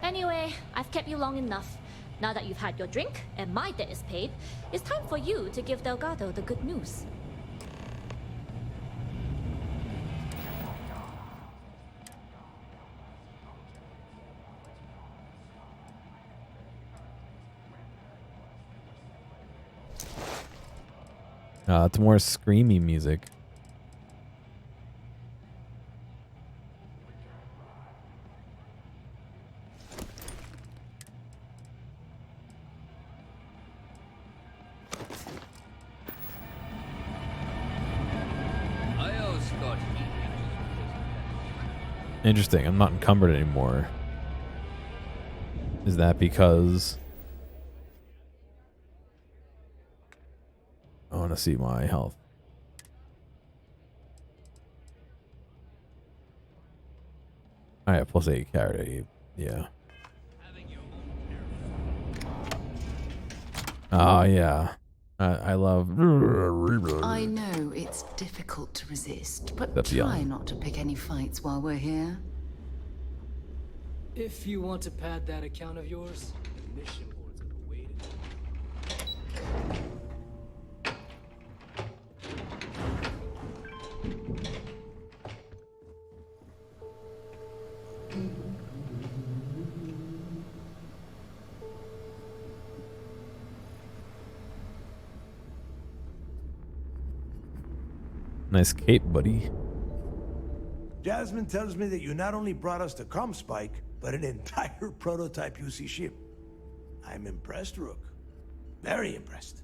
Anyway, I've kept you long enough. Now that you've had your drink and my debt is paid, it's time for you to give Delgado the good news. It's more screamy music. Interesting. I'm not encumbered anymore. Is that because I want to see my health? I have +8 carry. Yeah. Oh, yeah. I love. I know it's difficult to resist, but That's try young. not to pick any fights while we're here. If you want to pad that account of yours, the mission boards are waiting. Nice cape, buddy. Jasmine tells me that you not only brought us the comm spike, but an entire prototype UC ship. I'm impressed, Rook. Very impressed.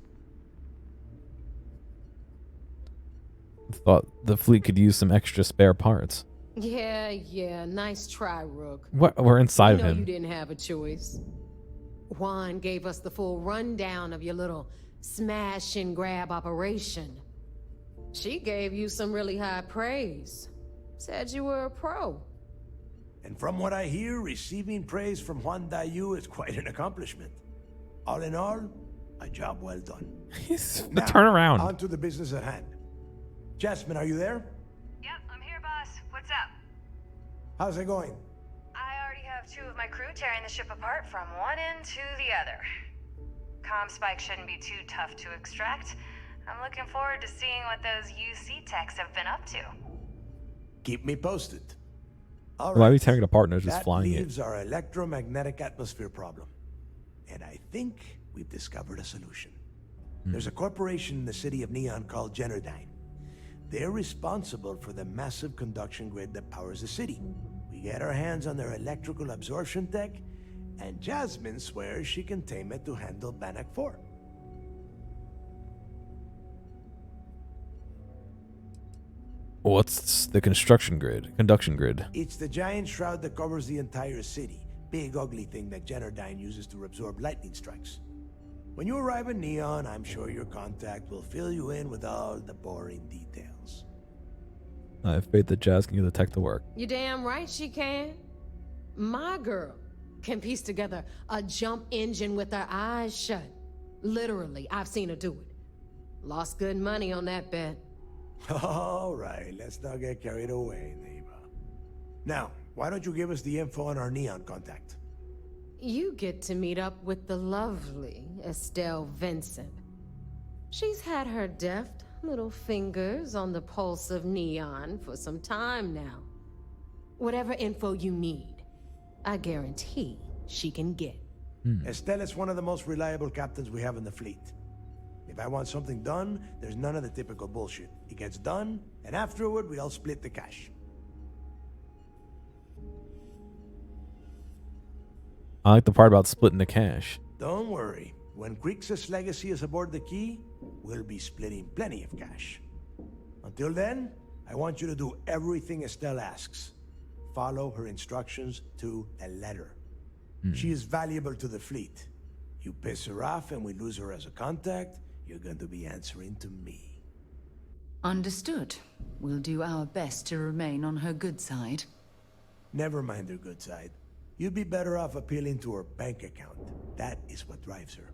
Thought the fleet could use some extra spare parts. Yeah, nice try, Rook. What? We're inside You of know him. you didn't have a choice. Juan gave us the full rundown of your little smash and grab operation. She gave you some really high praise. Said you were a pro. And from what I hear, receiving praise from Juan Dayu is quite an accomplishment. All in all, a job well done. Now, turn around. On to the business at hand. Jasmine, are you there? Yep, I'm here, boss. What's up? How's it going? I already have 2 of my crew tearing the ship apart from one end to the other. Comm spike shouldn't be too tough to extract. I'm looking forward to seeing what those UC techs have been up to. Keep me posted. All Why are we right. tearing it apart and just That flying it? leaves our electromagnetic atmosphere problem. And I think we've discovered a solution. There's a corporation in the city of Neon called Generdyne. They're responsible for the massive conduction grid that powers the city. We get our hands on their electrical absorption tech, and Jasmine swears she can tame it to handle Bannock 4. What's the conduction grid? It's the giant shroud that covers the entire city. Big ugly thing that Generdyne uses to absorb lightning strikes. When you arrive in Neon, I'm sure your contact will fill you in with all the boring details. I have faith that Jazz can get the tech to work. You damn right she can. My girl can piece together a jump engine with her eyes shut. Literally, I've seen her do it. Lost good money on that bet. All right, let's not get carried away, neighbor. Now, why don't you give us the info on our Neon contact? You get to meet up with the lovely Estelle Vincent. She's had her deft little fingers on the pulse of Neon for some time now. Whatever info you need, I guarantee she can get. Estelle is one of the most reliable captains we have in the fleet. If I want something done, there's none of the typical bullshit. It gets done, and afterward, we all split the cash. I like the part about splitting the cash. Don't worry. When Crixus' legacy is aboard the Key, we'll be splitting plenty of cash. Until then, I want you to do everything Estelle asks. Follow her instructions to the letter. She is valuable to the fleet. You piss her off and we lose her as a contact, you're going to be answering to me. Understood. We'll do our best to remain on her good side. Never mind her good side. You'd be better off appealing to her bank account. That is what drives her.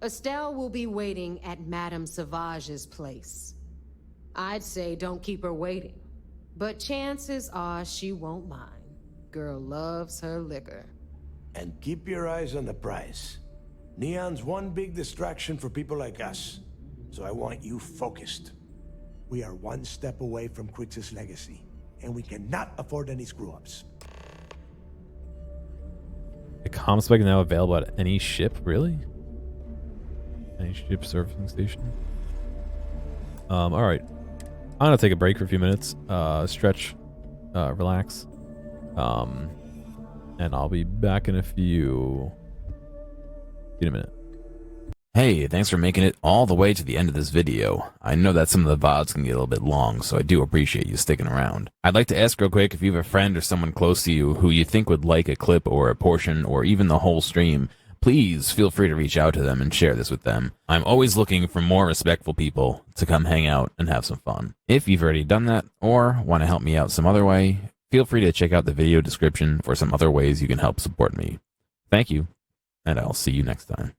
Estelle will be waiting at Madame Sauvage's place. I'd say don't keep her waiting, but chances are she won't mind. Girl loves her liquor. And keep your eyes on the prize. Neon's one big distraction for people like us, so I want you focused. We are one step away from Crixus' legacy, and we cannot afford any screw-ups. The comm spec is now available at any ship, really? Any ship servicing station? Alright. I'm gonna take a break for a few minutes, stretch, relax. And I'll be back in a minute. Hey, thanks for making it all the way to the end of this video. I know that some of the VODs can get a little bit long, so I do appreciate you sticking around. I'd like to ask real quick if you have a friend or someone close to you who you think would like a clip or a portion or even the whole stream, please feel free to reach out to them and share this with them. I'm always looking for more respectful people to come hang out and have some fun. If you've already done that or want to help me out some other way, feel free to check out the video description for some other ways you can help support me. Thank you, and I'll see you next time.